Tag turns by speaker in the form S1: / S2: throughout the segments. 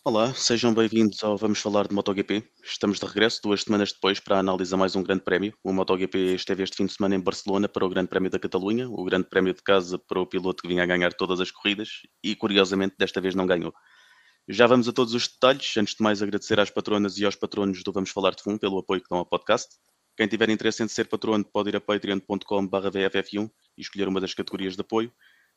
S1: Olá, sejam bem-vindos ao Vamos Falar de MotoGP. Estamos de regresso 2 semanas depois para analisar mais um grande prémio. O MotoGP esteve este fim de semana em Barcelona para o Grande Prémio da Catalunha, o Grande Prémio de casa para o piloto que vinha a ganhar todas as corridas e, curiosamente, desta vez não ganhou. Já vamos a todos os detalhes. Antes de mais, agradecer às patronas e aos patronos do Vamos Falar de Fundo pelo apoio que dão ao podcast. Quem tiver interesse em ser patrono pode ir a patreon.com/vff1 e escolher uma das categorias de apoio.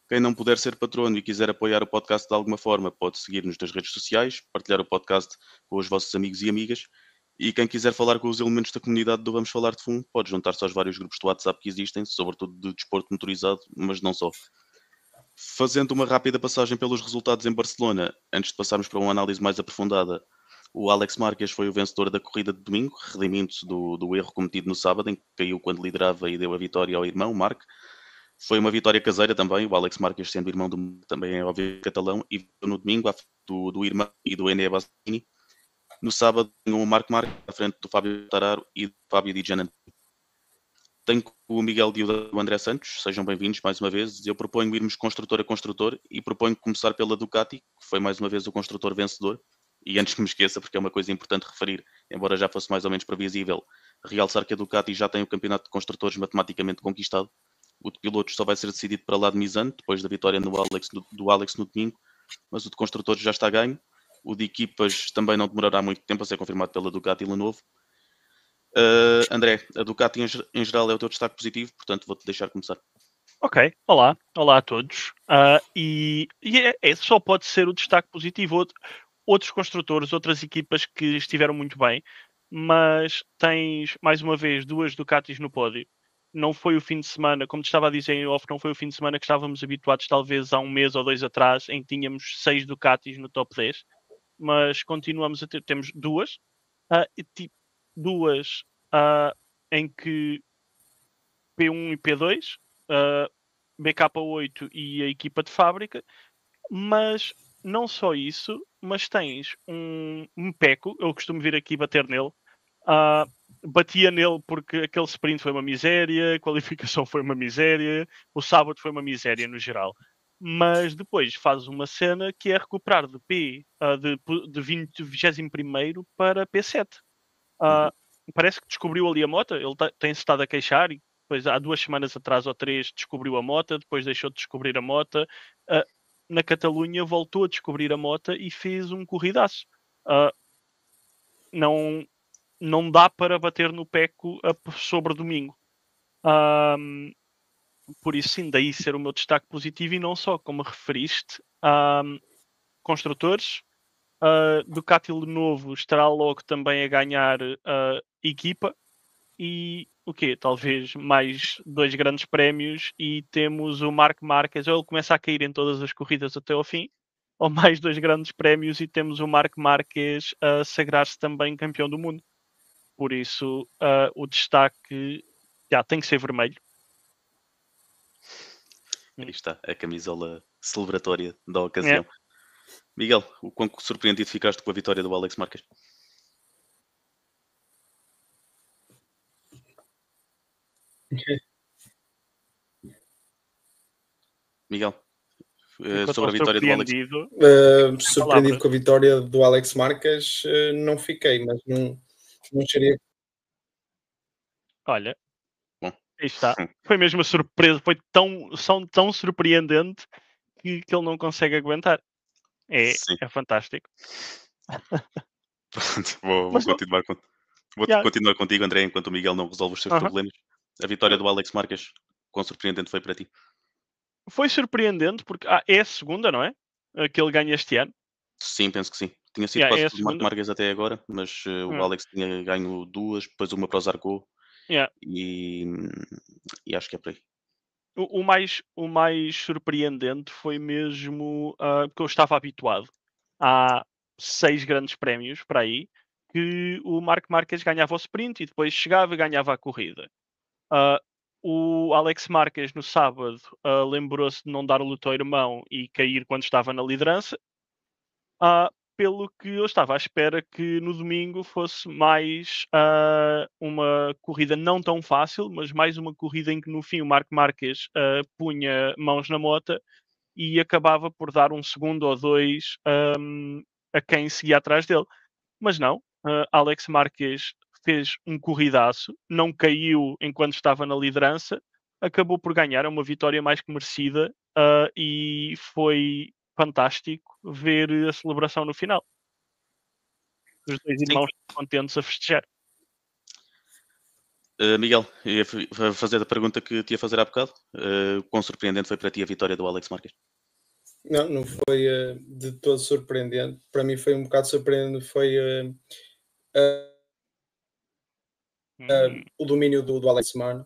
S1: Quem não puder ser patrono e quiser apoiar o podcast de alguma forma, pode seguir-nos nas redes sociais, partilhar o podcast com os vossos amigos e amigas. E quem quiser falar com os elementos da comunidade do Vamos Falar de Fundo, pode juntar-se aos vários grupos de WhatsApp que existem, sobretudo de desporto motorizado, mas não só. Fazendo uma rápida passagem pelos resultados em Barcelona, antes de passarmos para uma análise mais aprofundada, o Alex Marques foi o vencedor da corrida de domingo, redimindo-se do erro cometido no sábado, em que caiu quando liderava e deu a vitória ao irmão, Marc. Foi uma vitória caseira também, o Alex Marques sendo irmão do também é óbvio catalão, e no domingo à frente do irmão e do Enea Bassini. No sábado, o Marco Marques à frente do Fábio Tararo e do Fábio Di Giannantonio. Tenho o Miguel e o André Santos, sejam bem-vindos mais uma vez. Eu proponho irmos construtor a construtor e proponho começar pela Ducati, que foi mais uma vez o construtor vencedor. E antes que me esqueça, porque é uma coisa importante referir, embora já fosse mais ou menos previsível, realçar que a Ducati já tem o campeonato de construtores matematicamente conquistado. O de pilotos só vai ser decidido para lá de Misano, depois da vitória do Alex no domingo, mas o de construtores já está ganho. O de equipas também não demorará muito tempo a ser confirmado pela Ducati Lenovo. André, a Ducati em geral é o teu destaque positivo, portanto vou-te deixar começar.
S2: Ok, olá a todos. Só pode ser o destaque positivo. Outros construtores, outras equipas que estiveram muito bem, mas tens mais uma vez duas Ducatis no pódio. Não foi o fim de semana, como te estava a dizer em off, não foi o fim de semana que estávamos habituados, talvez há um mês ou dois atrás, em que tínhamos 6 Ducatis no top 10, mas continuamos a ter, temos duas, duas em que P1 e P2, BK8 e a equipa de fábrica, mas não só isso, mas tens um Peco, eu costumo vir aqui bater nele, batia nele porque aquele sprint foi uma miséria, a qualificação foi uma miséria, o sábado foi uma miséria no geral. Mas depois faz uma cena que é recuperar de P de 21º para P7. Parece que descobriu ali a moto, ele tem-se estado a queixar e depois há 2 semanas atrás ou 3 descobriu a moto, depois deixou de descobrir a moto. Na Catalunha voltou a descobrir a moto e fez um corridaço. Não, não dá para bater no Peco sobre domingo. Por isso sim, daí ser o meu destaque positivo e não só, como referiste, construtores, Ducati Lenovo estará logo também a ganhar equipa e o quê? Talvez mais 2 grandes prémios e temos o Marc Marques, ou ele começa a cair em todas as corridas até ao fim, ou mais 2 grandes prémios e temos o Marc Marques a sagrar-se também campeão do mundo. Por isso, o destaque já tem que ser vermelho.
S1: Aí está, a camisola celebratória da ocasião. Miguel, o quão surpreendido ficaste com a vitória do Alex Marques?
S2: Miguel,
S1: sobre a vitória do Alex.
S3: Surpreendido com a vitória do Alex Marques, não fiquei, mas não seria.
S2: Olha, bom, aí está. Foi mesmo a surpresa, foi tão surpreendente que ele não consegue aguentar. É fantástico.
S1: Vou continuar contigo, André, enquanto o Miguel não resolve os seus problemas. A vitória do Alex Marques, quão surpreendente foi para ti?
S2: Foi surpreendente porque é a segunda, não é? Que ele ganha este ano.
S1: Sim, penso que sim. Tinha sido quase tudo Marco Marques até agora, mas o Alex tinha ganho 2, depois uma para o Zarco e acho que é por aí.
S2: O mais surpreendente foi mesmo porque eu estava habituado. Há 6 grandes prémios para aí que o Marc Marques ganhava o sprint e depois chegava e ganhava a corrida. O Alex Marques no sábado lembrou-se de não dar o luto ao irmão e cair quando estava na liderança. Pelo que eu estava à espera que no domingo fosse mais uma corrida não tão fácil, mas mais uma corrida em que no fim o Marc Marques punha mãos na moto e acabava por dar um segundo ou dois a quem seguia atrás dele. Mas não, Alex Marques fez um corridaço, não caiu enquanto estava na liderança, acabou por ganhar, é uma vitória mais que merecida, e foi fantástico ver a celebração no final. Os dois
S1: Sim.
S2: irmãos contentes a festejar.
S1: Miguel, ia fazer a pergunta que te ia fazer há bocado. Quão surpreendente foi para ti a vitória do Alex Marques?
S3: Não foi de todo surpreendente. Para mim foi um bocado surpreendente. Foi o domínio do Alex Mann.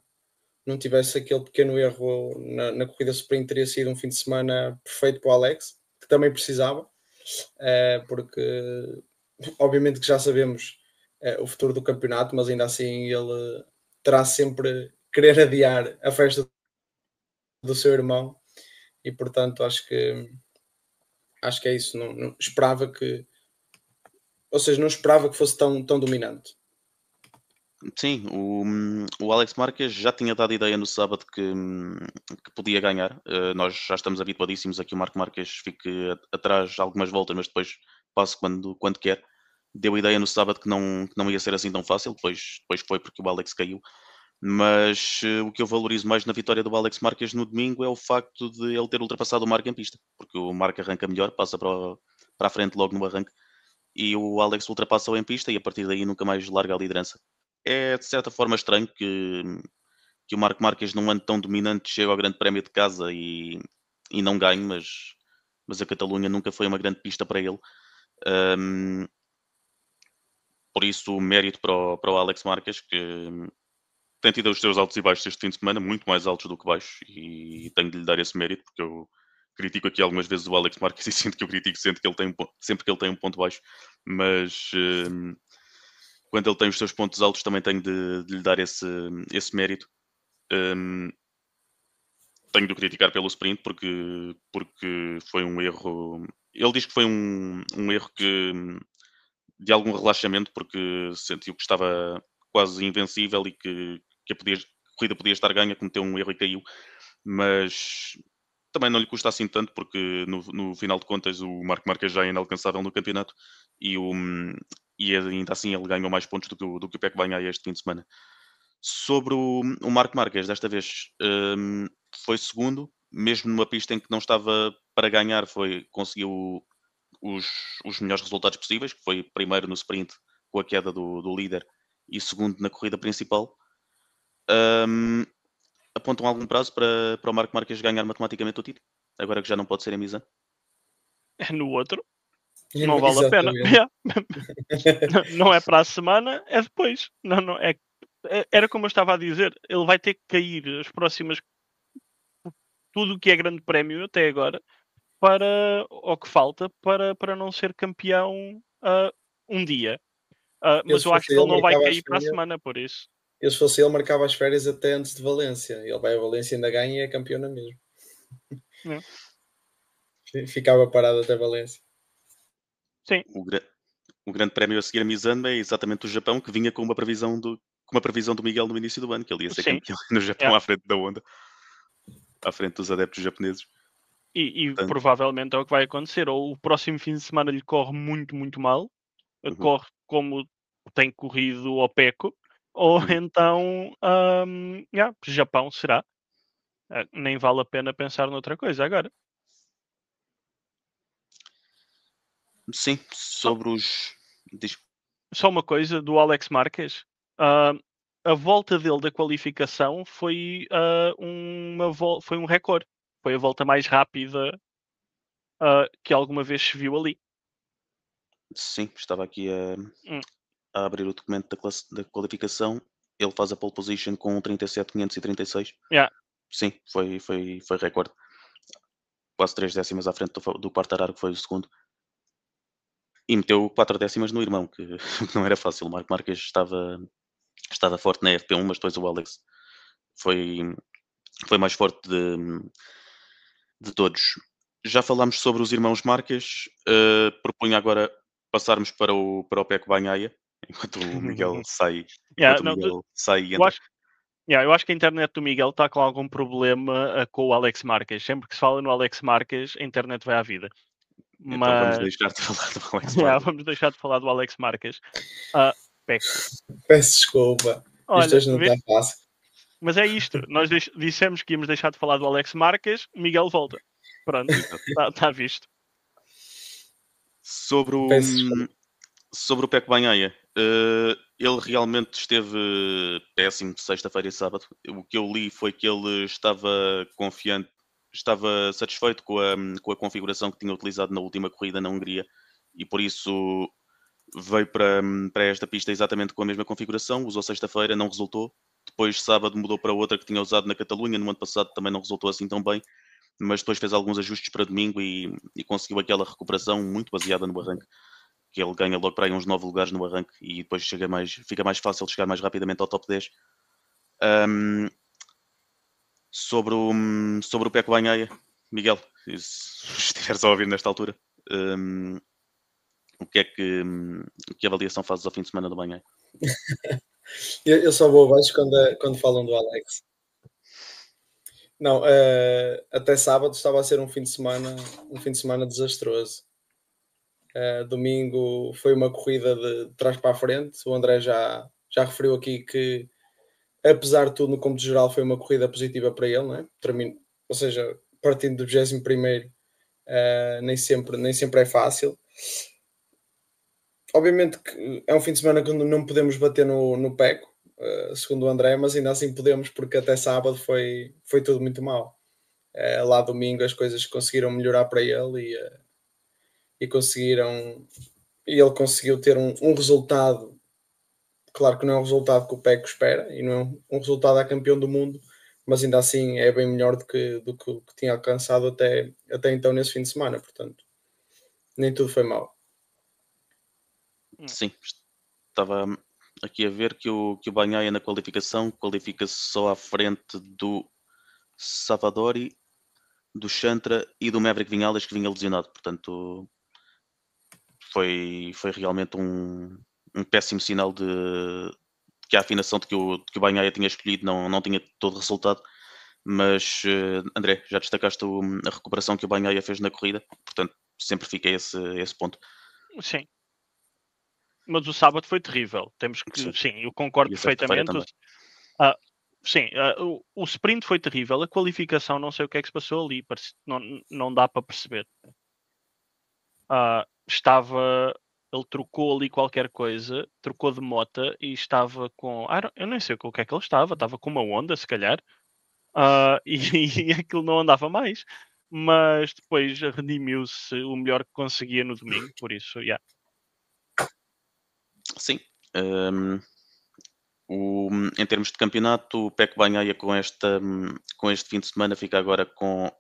S3: Não tivesse aquele pequeno erro na corrida sprint, teria sido um fim de semana perfeito para o Alex, que também precisava, porque obviamente que já sabemos o futuro do campeonato, mas ainda assim ele terá sempre querer adiar a festa do seu irmão e portanto acho que é isso. Não esperava que, ou seja, não esperava que fosse tão dominante.
S1: Sim, o Alex Marques já tinha dado ideia no sábado que podia ganhar. Nós já estamos habituadíssimos a que o Marco Marques fique atrás algumas voltas, mas depois passe quando quer. Deu ideia no sábado que não ia ser assim tão fácil, depois foi porque o Alex caiu. Mas o que eu valorizo mais na vitória do Alex Marques no domingo é o facto de ele ter ultrapassado o Marco em pista, porque o Marco arranca melhor, passa para a frente logo no arranque, e o Alex ultrapassa-o em pista e a partir daí nunca mais larga a liderança. É de certa forma estranho que o Marco Marques num ano tão dominante chegue ao Grande Prémio de casa e não ganhe, mas a Catalunha nunca foi uma grande pista para ele. Por isso, o mérito para o Alex Marques, que tem tido os seus altos e baixos este fim de semana, muito mais altos do que baixos, e tenho de lhe dar esse mérito, porque eu critico aqui algumas vezes o Alex Marques e sinto que eu critico sempre que ele tem um ponto baixo, mas quando ele tem os seus pontos altos também tenho de lhe dar esse mérito. Tenho de o criticar pelo sprint porque foi um erro. Ele diz que foi um erro de algum relaxamento porque sentiu que estava quase invencível e que a corrida podia estar ganha, cometeu um erro e caiu, mas também não lhe custa assim tanto porque no final de contas o Marco Marques já é inalcançável no campeonato e ainda assim ele ganhou mais pontos do que o Pecco Bagnaia este fim de semana. Sobre o Marco Marques, desta vez foi segundo, mesmo numa pista em que não estava para ganhar, conseguiu os melhores resultados possíveis, que foi primeiro no sprint com a queda do líder e segundo na corrida principal. Apontam algum prazo para o Marco Marques ganhar matematicamente o título, agora que já não pode ser em Misano?
S2: É no outro. Não vale a pena. Não é para a semana, é depois. Não, era como eu estava a dizer, ele vai ter que cair as próximas. Tudo o que é grande prémio até agora, para o que falta para não ser campeão um dia. Mas eu acho que ele não vai cair para a semana, por isso.
S3: Eu, se fosse ele, marcava as férias até antes de Valência. Ele vai a Valência, ainda ganha e é campeão na mesma. Ficava parado até Valência.
S2: Sim.
S1: O grande prémio a seguir a Misano é exatamente o Japão, que vinha com uma previsão do Miguel no início do ano, que ele ia ser campeão no Japão à frente da Honda, à frente dos adeptos japoneses.
S2: E provavelmente é o que vai acontecer. Ou o próximo fim de semana lhe corre muito, muito mal, corre como tem corrido ao Pecco, ou então Japão será. Nem vale a pena pensar noutra coisa agora.
S1: Sim, sobre os...
S2: Só uma coisa do Alex Marques. A volta dele da qualificação foi foi um recorde. Foi a volta mais rápida que alguma vez se viu ali.
S1: Sim, estava aqui a abrir o documento da qualificação. Ele faz a pole position com 37.536. Sim, foi recorde. Quase 3 décimas à frente do Quartararo, que foi o segundo. E meteu 4 décimas no irmão, que não era fácil. O Marco Marques estava forte na FP1, mas depois o Alex foi mais forte de todos. Já falámos sobre os irmãos Marques. Propunha agora passarmos para o Pecco Bagnaia, enquanto o Miguel sai, e entra.
S2: Eu acho que a internet do Miguel está com algum problema com o Alex Marques. Sempre que se fala no Alex Marques, a internet vai à vida.
S1: Então vamos
S2: Mas
S1: deixar de falar do Alex Marques.
S2: vamos deixar de falar do Alex Marques. Peco.
S3: Peço desculpa. Isto
S2: Olha,
S3: hoje não está fácil.
S2: mas é isto. Nós dissemos que íamos deixar de falar do Alex Marques, Miguel volta. Pronto, está visto.
S1: Sobre o,
S3: Peço desculpa.
S1: sobre o Peco Banhaia, ele realmente esteve péssimo de sexta-feira e sábado. O que eu li foi que ele estava confiante, estava satisfeito com a configuração que tinha utilizado na última corrida na Hungria e por isso veio para esta pista exatamente com a mesma configuração. Usou sexta-feira, não resultou. Depois, sábado, mudou para outra que tinha usado na Catalunha. No ano passado também não resultou assim tão bem, mas depois fez alguns ajustes para domingo e conseguiu aquela recuperação muito baseada no arranque, que ele ganha logo para aí uns 9 lugares no arranque e depois fica mais fácil chegar mais rapidamente ao top 10. Sobre o Peco Banhaia, Miguel, se estiveres a ouvir nesta altura, que avaliação fazes ao fim de semana do Banhaia?
S3: Eu só vou abaixo quando falam do Alex. Não, até sábado estava a ser um fim de semana desastroso. Domingo foi uma corrida de trás para a frente. O André já referiu aqui que, apesar de tudo, no cômputo geral foi uma corrida positiva para ele, não é? Ou seja, partindo do 21º, nem sempre é fácil. Obviamente que é um fim de semana que não podemos bater no Peco, segundo o André, mas ainda assim podemos, porque até sábado foi tudo muito mal. Lá domingo as coisas conseguiram melhorar para ele e ele conseguiu ter um resultado. Claro que não é um resultado que o Peco espera e não é um resultado a campeão do mundo, mas ainda assim é bem melhor do que o que tinha alcançado até então nesse fim de semana, portanto nem tudo foi mal.
S1: Sim, estava aqui a ver que o Banhaia na qualificação qualifica-se só à frente do Savadori, do Chantra e do Maverick Vinhales, que vinha lesionado. Portanto, foi realmente um péssimo sinal de que a afinação de que o Banhaia tinha escolhido não tinha todo o resultado. Mas, André, já destacaste a recuperação que o Banhaia fez na corrida, portanto, sempre fica esse ponto.
S2: Sim. Mas o sábado foi terrível. Sim, eu concordo
S1: E a sexta-feira
S2: perfeitamente.
S1: também.
S2: Sim, o sprint foi terrível. A qualificação, não sei o que é que se passou ali. Não dá para perceber. Ele trocou ali qualquer coisa, trocou de mota e estava com. Eu nem sei o que é que ele estava. Estava com uma Honda, se calhar. E aquilo não andava mais. Mas depois redimiu-se o melhor que conseguia no domingo. Por isso, yeah.
S1: Sim. Em termos de campeonato, o Peco Banhaia com este fim de semana fica agora com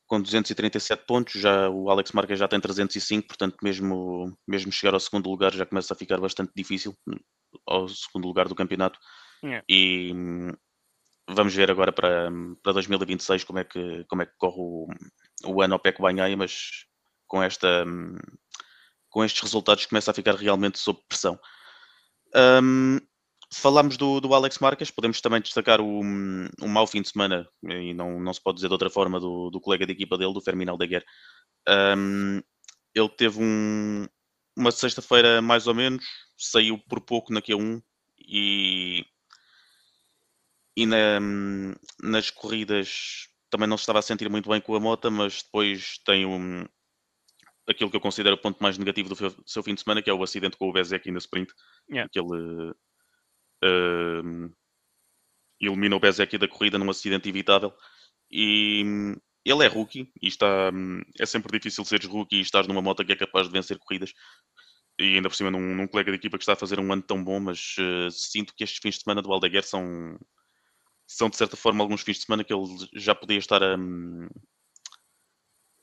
S1: 237 pontos, já o Alex Marquez já tem 305, portanto mesmo chegar ao segundo lugar já começa a ficar bastante difícil, ao segundo lugar do campeonato.
S2: Yeah.
S1: E vamos ver agora para 2026 como é que corre o ano ao Peco Banhaia, mas com estes resultados começa a ficar realmente sob pressão. Falámos do Alex Marques, podemos também destacar o mau fim de semana, e não se pode dizer de outra forma, do colega de equipa dele, do Fermin Aldeguer. Ele teve uma sexta-feira mais ou menos, saiu por pouco na Q1 e nas corridas também não se estava a sentir muito bem com a moto, mas depois tem aquilo que eu considero o ponto mais negativo do seu fim de semana, que é o acidente com o Bezek na sprint,
S2: Yeah.
S1: que ele elimina o Bezek da corrida num acidente evitável. E ele é rookie e é sempre difícil seres rookie e estar numa moto que é capaz de vencer corridas. E ainda por cima num colega de equipa que está a fazer um ano tão bom, mas sinto que estes fins de semana do Aldeguer são de certa forma alguns fins de semana que ele já podia estar a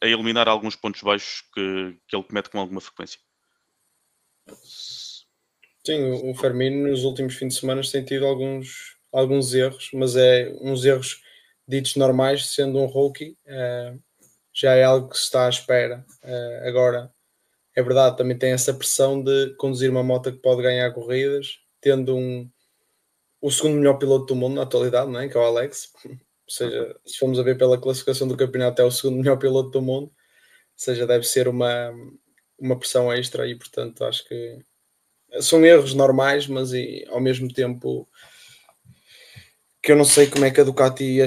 S1: eliminar alguns pontos baixos que ele comete com alguma frequência.
S3: Sim, o Firmino nos últimos fins de semana tem tido alguns erros, mas é uns erros ditos normais, sendo um rookie, já é algo que se está à espera. Agora, é verdade, também tem essa pressão de conduzir uma moto que pode ganhar corridas, tendo o segundo melhor piloto do mundo na atualidade, não é? Que é o Alex. seja, se formos a ver pela classificação do campeonato, é o segundo melhor piloto do mundo, ou seja, deve ser uma pressão extra e, portanto, acho que são erros normais, mas ao mesmo tempo que eu não sei como é que a Ducati,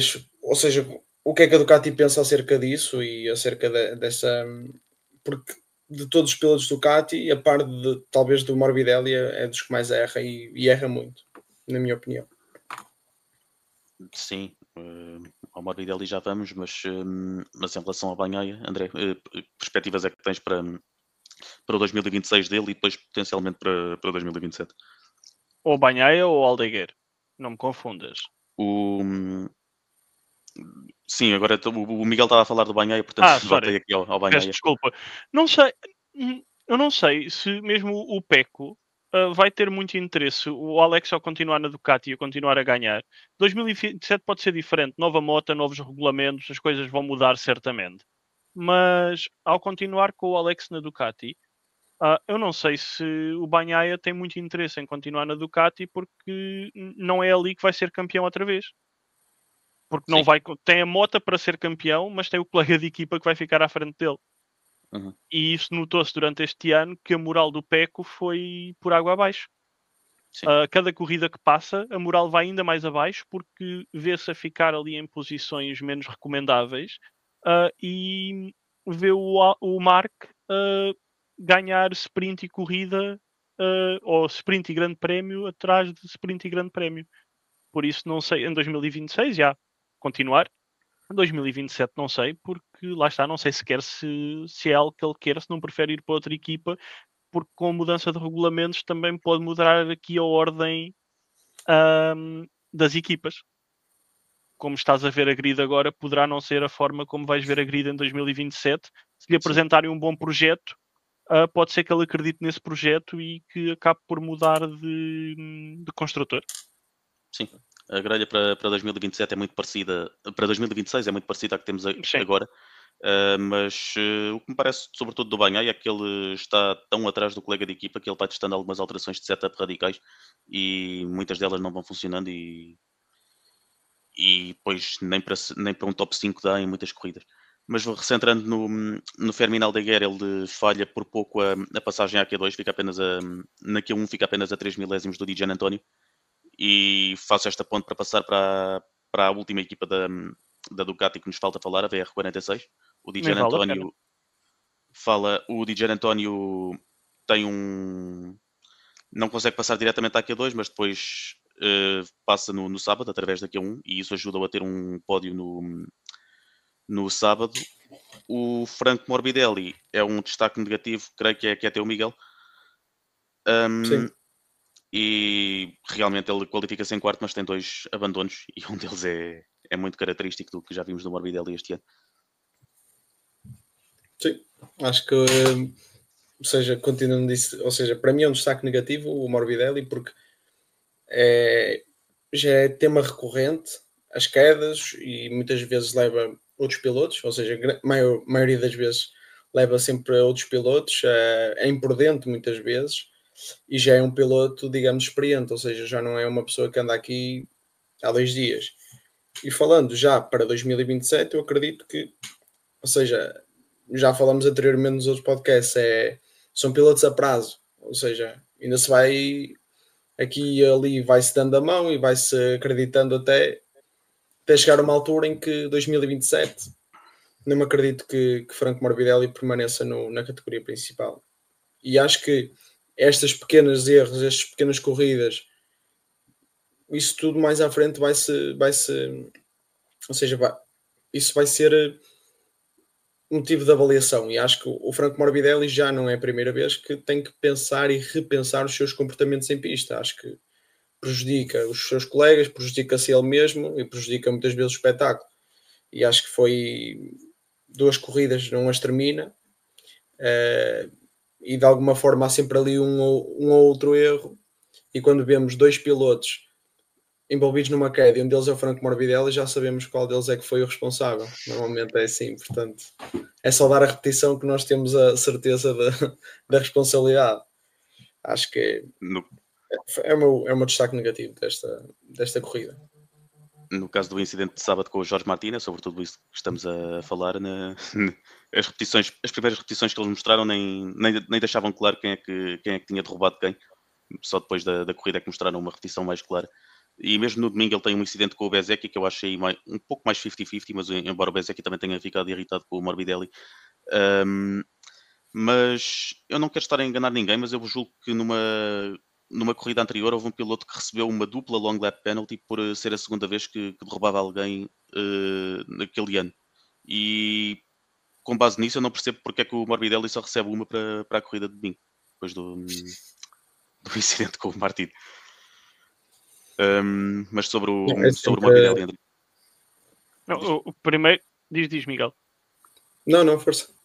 S3: ou seja, o que é que a Ducati pensa acerca disso e acerca dessa, porque de todos os pilotos Ducati, a par de talvez do Morbidelli, é dos que mais erra e erra muito, na minha opinião.
S1: Sim, ao Morbidelli já vamos, mas em relação ao Bagnaia, André, perspectivas é que tens para o 2026 dele e depois potencialmente para 2027?
S2: Ou Banhaia ou Aldeguer. Não me confundas.
S1: Sim, agora o Miguel estava a falar do Bagnaia, portanto voltei
S2: Sorry.
S1: aqui ao
S2: Peço
S1: Bagnaia.
S2: desculpa. Não sei. Eu não sei se mesmo o Pecco vai ter muito interesse. O Alex ao continuar na Ducati e a continuar a ganhar. 2027 pode ser diferente. Nova moto, novos regulamentos, as coisas vão mudar certamente. Mas ao continuar com o Alex na Ducati, eu não sei se o Bagnaia tem muito interesse em continuar na Ducati porque não é ali que vai ser campeão outra vez. Porque não
S1: Sim.
S2: vai, tem a moto para ser campeão, mas tem o colega de equipa que vai ficar à frente dele.
S1: Uhum.
S2: E isso notou-se durante este ano que a moral do Pecco foi por água abaixo.
S1: Sim.
S2: Cada corrida que passa, a moral vai ainda mais abaixo porque vê-se a ficar ali em posições menos recomendáveis e vê o Mark ganhar sprint e corrida ou sprint e grande prémio atrás de sprint e grande prémio. Por isso, não sei, em 2026 já continuar. Em 2027 não sei, porque lá está, não sei sequer se é algo que ele quer, se não prefere ir para outra equipa, porque com a mudança de regulamentos também pode mudar aqui a ordem das equipas. Como estás a ver a grid agora, poderá não ser a forma como vais ver a grid em 2027. Se lhe apresentarem um bom projeto, pode ser que ele acredite nesse projeto e que acabe por mudar de construtor.
S1: Sim. A grelha para 2027 é muito parecida, para 2026 é muito parecida à que temos
S2: Sim.
S1: agora, mas o que me parece, sobretudo do Bagnaia, é que ele está tão atrás do colega de equipa que ele vai testando algumas alterações de setup radicais e muitas delas não vão funcionando e depois nem para um top 5 dá em muitas corridas. Mas recentrando no Fermin Aldeguer, ele falha por pouco a passagem à Q2, na Q1 fica apenas a 3 milésimos do Di Giannantonio. E faço esta ponte para passar para a última equipa da Ducati que nos falta falar, a VR46. O Di
S2: Nem vale a pena.
S1: Giannantonio o Di Giannantonio tem não consegue passar diretamente à Q2, mas depois passa no sábado através da Q1 e isso ajuda-o a ter um pódio no sábado. O Franco Morbidelli é um destaque negativo, creio que é até o Miguel.
S3: Sim.
S1: E realmente ele qualifica-se em quarto, mas tem 2 abandonos e um deles é muito característico do que já vimos no Morbidelli este ano.
S3: Sim, acho que, ou seja, continuando disso, ou seja, para mim é um destaque negativo o Morbidelli porque já é tema recorrente, as quedas e muitas vezes leva outros pilotos, ou seja, a maioria das vezes leva sempre outros pilotos, é imprudente muitas vezes e já é um piloto, digamos, experiente, ou seja, já não é uma pessoa que anda aqui há 2 dias. E falando já para 2027, eu acredito que, ou seja, já falamos anteriormente nos outros podcasts, são pilotos a prazo, ou seja, ainda se vai aqui e ali, vai-se dando a mão e vai-se acreditando até chegar a uma altura em que 2027 não me acredito que Franco Morbidelli permaneça na categoria principal. E acho que estes pequenos erros, estas pequenas corridas, isso tudo mais à frente vai-se ou seja, isso vai ser motivo de avaliação e acho que o Franco Morbidelli já não é a primeira vez que tem que pensar e repensar os seus comportamentos em pista. Acho que prejudica os seus colegas, prejudica-se ele mesmo e prejudica muitas vezes o espetáculo. E acho que foi 2 corridas, não as termina e de alguma forma há sempre ali um ou outro erro e quando vemos 2 pilotos envolvidos numa queda e um deles é o Franco Morbidelli, já sabemos qual deles é que foi o responsável. Normalmente é assim, portanto, é só dar a repetição que nós temos a certeza da responsabilidade. Acho que é o meu destaque negativo desta corrida.
S1: no caso do incidente de sábado com o Jorge Martínez, sobre tudo isso que estamos a falar, as primeiras repetições que eles mostraram nem deixavam claro quem é que tinha derrubado quem. Só depois da corrida é que mostraram uma repetição mais clara. E mesmo no domingo ele tem um incidente com o Bezzecchi que eu achei um pouco mais 50-50, mas embora o Bezzecchi também tenha ficado irritado com o Morbidelli. Mas eu não quero estar a enganar ninguém, mas eu julgo que numa corrida anterior houve um piloto que recebeu uma dupla long lap penalty por ser a segunda vez que derrubava alguém naquele ano. E com base nisso eu não percebo porque é que o Morbidelli só recebe uma para a corrida de domingo, depois do incidente com o Martin. Mas sobre o Morbidelli, André.
S2: Não, o primeiro... Diz, Miguel.
S3: Não, força.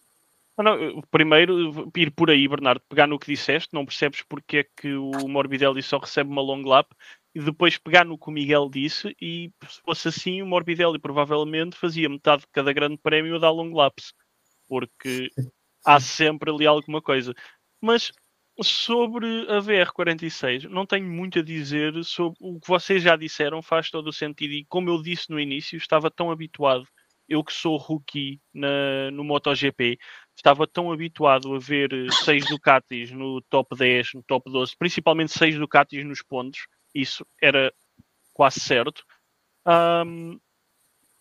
S2: Não, primeiro, ir por aí, Bernardo, pegar no que disseste, não percebes porque é que o Morbidelli só recebe uma long lap, e depois pegar no que o Miguel disse, e se fosse assim, o Morbidelli provavelmente fazia metade de cada grande prémio a dar long laps, porque há sempre ali alguma coisa. Mas sobre a VR46, não tenho muito a dizer sobre o que vocês já disseram, faz todo o sentido, e como eu disse no início, estava tão habituado, eu que sou rookie no MotoGP, estava tão habituado a ver 6 Ducatis no top 10, no top 12, principalmente 6 Ducatis nos pontos, isso era quase certo.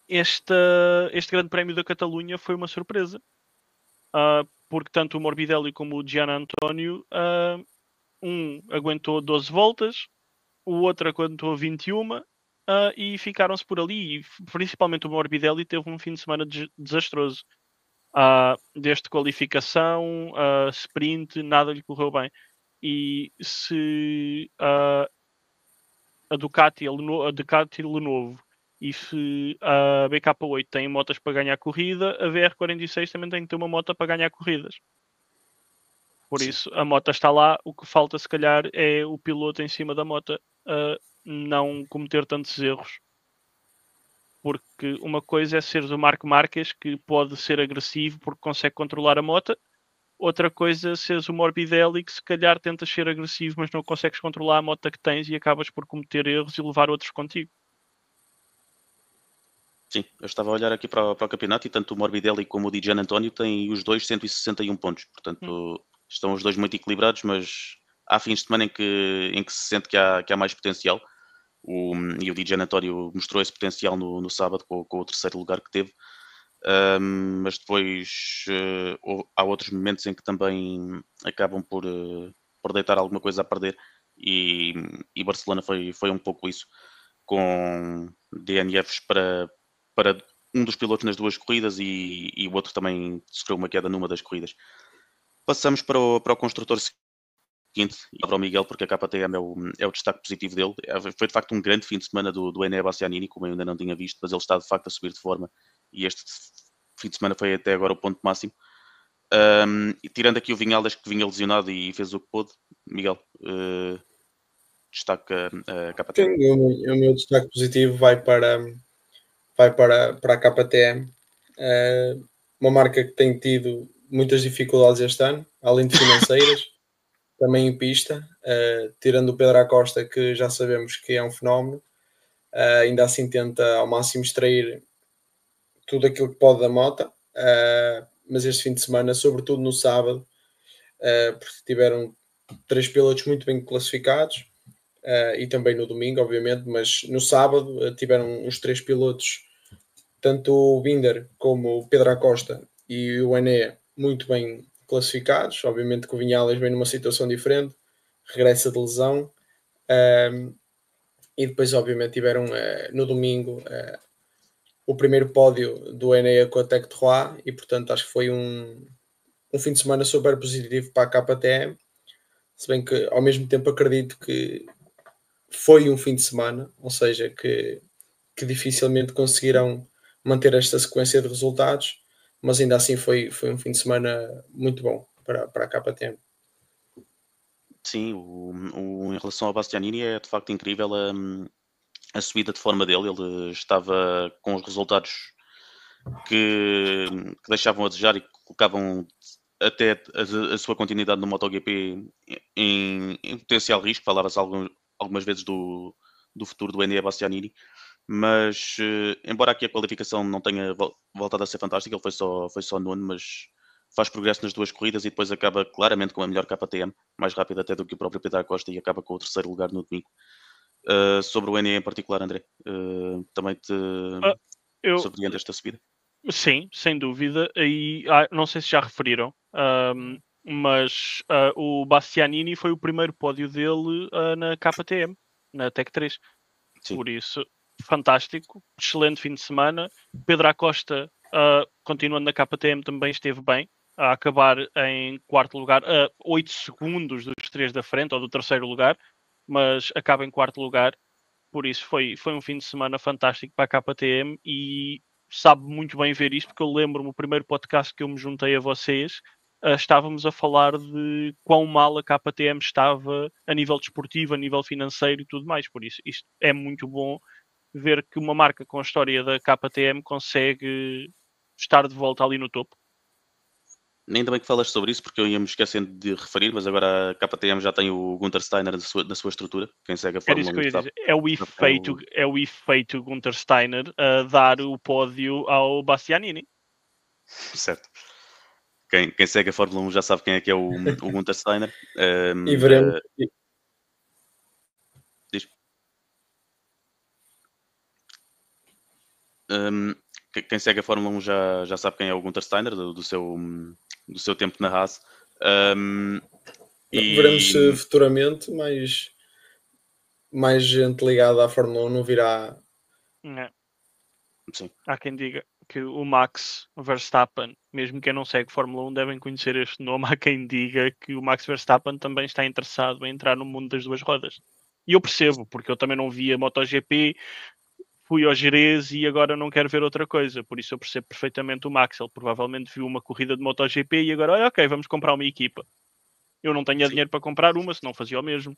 S2: Este Grande Prémio da Catalunha foi uma surpresa, porque tanto o Morbidelli como o Gian António, um aguentou 12 voltas, o outro aguentou 21, e ficaram-se por ali, e principalmente o Morbidelli teve um fim de semana desastroso. Desde qualificação, sprint, nada lhe correu bem. E se a Ducati Lenovo e se a BK8 tem motas para ganhar corrida, a VR46 também tem que ter uma moto para ganhar corridas. Por isso, a moto está lá, o que falta se calhar é o piloto em cima da moto não cometer tantos erros. Porque uma coisa é seres o Marco Marques, que pode ser agressivo porque consegue controlar a moto. Outra coisa é seres o Morbidelli, que se calhar tentas ser agressivo, mas não consegues controlar a moto que tens e acabas por cometer erros e levar outros contigo.
S1: Sim, eu estava a olhar aqui para o campeonato e tanto o Morbidelli como o Di Gian António têm os dois 161 pontos. Portanto, estão os dois muito equilibrados, mas há fins de semana em que se sente que há mais potencial. E o Di Gian António mostrou esse potencial no sábado com o terceiro lugar que teve. Mas depois há outros momentos em que também acabam por deitar alguma coisa a perder. E Barcelona foi um pouco isso, com DNFs para um dos pilotos nas duas corridas e o outro também sofreu uma queda numa das corridas. Passamos para o construtor seguinte, e para o Miguel, porque a KTM é o destaque positivo dele. Foi de facto um grande fim de semana do Enea Bastianini, como eu ainda não tinha visto, mas ele está de facto a subir de forma e este fim de semana foi até agora o ponto máximo. E tirando aqui o Vinhales, que vinha lesionado e fez o que pôde, Miguel, destaca a KTM.
S3: O meu destaque positivo vai para a KTM, uma marca que tem tido muitas dificuldades este ano, além de financeiras, também em pista, tirando o Pedro Acosta, que já sabemos que é um fenómeno, ainda assim tenta ao máximo extrair tudo aquilo que pode da moto, mas este fim de semana, sobretudo no sábado, porque tiveram 3 pilotos muito bem classificados, e também no domingo, obviamente, mas no sábado tiveram os 3 pilotos, tanto o Binder como o Pedro Acosta e o Enea, muito bem classificados. Obviamente que o Vinhales vem numa situação diferente, regressa de lesão, e depois obviamente tiveram no domingo o primeiro pódio do Enea com a Tech 3, e portanto acho que foi um fim de semana super positivo para a KTM, se bem que ao mesmo tempo acredito que foi um fim de semana, ou seja, que dificilmente conseguirão manter esta sequência de resultados, mas ainda assim foi um fim de semana muito bom para a KTM.
S1: Sim, em relação ao Bastianini é de facto incrível a subida de forma dele. Ele estava com os resultados que deixavam a desejar e que colocavam até a sua continuidade no MotoGP em potencial risco. Falava-se algumas vezes do futuro do Enea Bastianini, Mas, embora aqui a qualificação não tenha voltado a ser fantástica, ele foi só nono, mas faz progresso nas duas corridas e depois acaba claramente com a melhor KTM, mais rápido até do que o próprio Pedro Acosta, e acaba com o terceiro lugar no domingo. Sobre o NE em particular, André, também te
S2: Eu,
S1: surpreende esta subida?
S2: sim, sem dúvida. Aí, não sei se já referiram, mas o Bastianini foi o primeiro pódio dele na KTM, na Tech 3.
S1: Sim.
S2: Por isso, fantástico, excelente fim de semana. Pedro Acosta, continuando na KTM, também esteve bem, a acabar em quarto lugar, a 8 segundos dos três da frente, ou do terceiro lugar, mas acaba em quarto lugar. Por isso, foi um fim de semana fantástico para a KTM e sabe muito bem ver isto, porque eu lembro-me, o primeiro podcast que eu me juntei a vocês, estávamos a falar de quão mal a KTM estava a nível desportivo, a nível financeiro e tudo mais. Por isso, isto é muito bom ver que uma marca com a história da KTM consegue estar de volta ali no topo.
S1: Ainda bem que falas sobre isso, porque eu ia-me esquecendo de referir, mas agora a KTM já tem o Gunther Steiner na sua estrutura. Quem segue a
S2: Era
S1: Fórmula
S2: isso que
S1: 1
S2: eu ia
S1: sabe,
S2: dizer. É o efeito Gunther Steiner a dar o pódio ao Bastianini.
S1: certo. Quem segue a Fórmula 1 já sabe quem é que é o Gunther Steiner.
S3: E veremos.
S1: Diz. Quem segue a Fórmula 1 já sabe quem é o Gunther Steiner, do seu tempo na Haas.
S3: Veremos se futuramente mais gente ligada à Fórmula 1 não virá.
S1: Sim.
S2: Há quem diga que o Max Verstappen, mesmo quem não segue Fórmula 1, devem conhecer este nome. Há quem diga que o Max Verstappen também está interessado em entrar no mundo das duas rodas. E eu percebo, porque eu também não via MotoGP, fui ao Jerez e agora não quero ver outra coisa. Por isso eu percebo perfeitamente o Max. Ele provavelmente viu uma corrida de MotoGP e agora, olha, ok, vamos comprar uma equipa. Eu não tenho dinheiro para comprar uma, senão fazia o mesmo.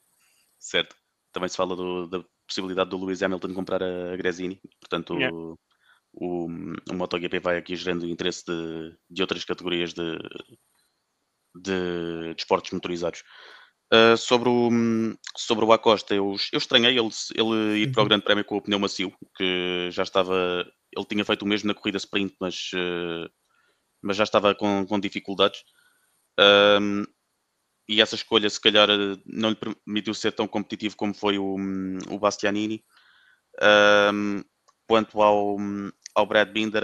S1: Certo. Também se fala da possibilidade do Lewis Hamilton comprar a Gresini. Portanto, o MotoGP vai aqui gerando interesse de outras categorias de esportes motorizados. Sobre o Acosta, eu estranhei ele ir para o Grande Prémio com o pneu macio, que já estava. Ele tinha feito o mesmo na corrida sprint, mas já estava com dificuldades. E essa escolha, se calhar, não lhe permitiu ser tão competitivo como foi o Bastianini. Quanto ao Brad Binder,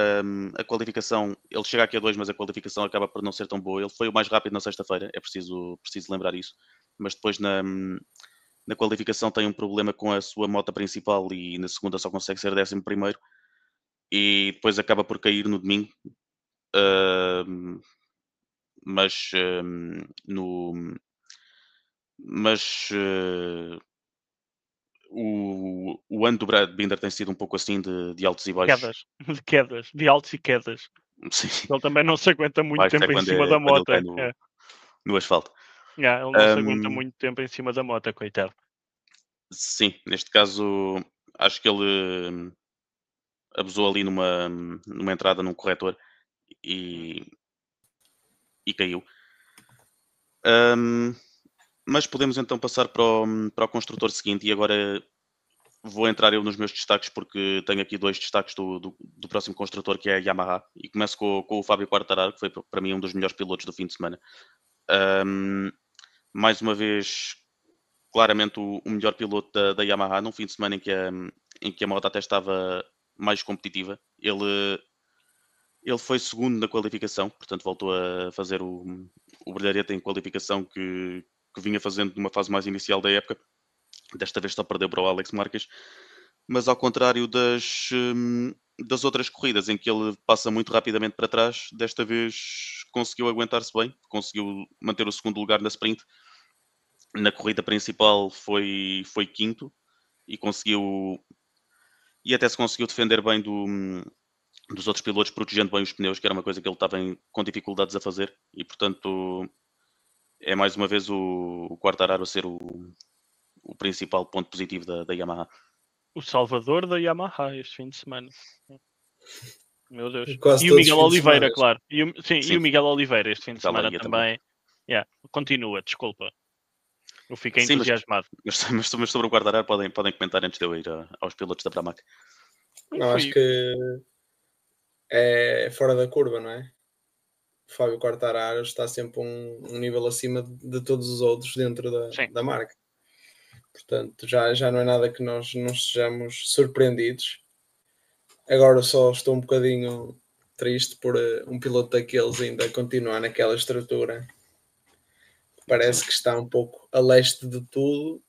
S1: a qualificação, ele chega aqui a 2, mas a qualificação acaba por não ser tão boa. Ele foi o mais rápido na sexta-feira, é preciso lembrar isso. Mas depois na qualificação tem um problema com a sua moto principal e na segunda só consegue ser 11º. E depois acaba por cair no domingo. Mas o ano do Brad Binder tem sido um pouco assim de altos e baixos.
S2: Quedas, de altos e quedas.
S1: Sim.
S2: Ele também não se aguenta muito tempo em cima da moto.
S1: Quando ele cai no asfalto.
S2: Ele não se aguenta muito tempo em cima da moto, coitado.
S1: Sim, neste caso acho que ele abusou ali numa entrada num corretor e caiu. Mas podemos então passar para o construtor seguinte, e agora vou entrar eu nos meus destaques, porque tenho aqui 2 destaques do próximo construtor, que é a Yamaha, e começo com o Fábio Quartararo, que foi para mim um dos melhores pilotos do fim de semana. Mais uma vez, claramente o melhor piloto da Yamaha, num fim de semana em que a moto até estava mais competitiva. Ele foi segundo na qualificação, portanto voltou a fazer o brilharete em qualificação que vinha fazendo numa fase mais inicial da época. Desta vez só perdeu para o Alex Marquez, mas ao contrário das outras corridas em que ele passa muito rapidamente para trás, desta vez conseguiu aguentar-se bem, conseguiu manter o segundo lugar na sprint. Na corrida principal foi quinto e até se conseguiu defender bem dos outros pilotos, protegendo bem os pneus, que era uma coisa que ele estava com dificuldades a fazer, e portanto é mais uma vez o Quartararo a ser o principal ponto positivo da Yamaha.
S2: O salvador da Yamaha este fim de semana. Meu Deus.
S3: Quase
S2: E o Miguel Oliveira,
S3: semana.
S2: claro. E o Miguel Oliveira este fim de semana também. Continua, desculpa. Eu fiquei entusiasmado.
S1: Mas sobre o Quartararo podem comentar antes de eu ir aos pilotos da Pramac.
S3: Não, acho que é fora da curva, não é? O Fábio Quartararo está sempre um nível acima de todos os outros dentro
S2: Sim.
S3: da marca. Portanto, já não é nada que nós não sejamos surpreendidos. Agora só estou um bocadinho triste por um piloto daqueles ainda continuar naquela estrutura. Parece que está um pouco a leste de tudo.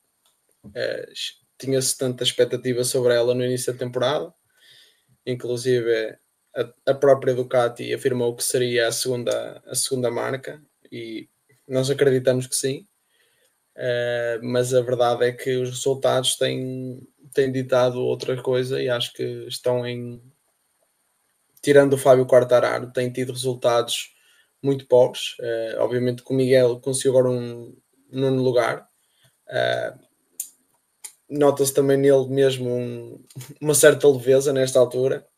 S3: Tinha-se tanta expectativa sobre ela no início da temporada. Inclusive, a própria Ducati afirmou que seria a segunda marca e nós acreditamos que sim. Mas a verdade é que os resultados têm ditado outra coisa e acho que estão tirando o Fábio Quartararo, tem tido resultados muito pobres. Obviamente que o Miguel conseguiu agora um nono lugar. Nota-se também nele mesmo uma certa leveza nesta altura.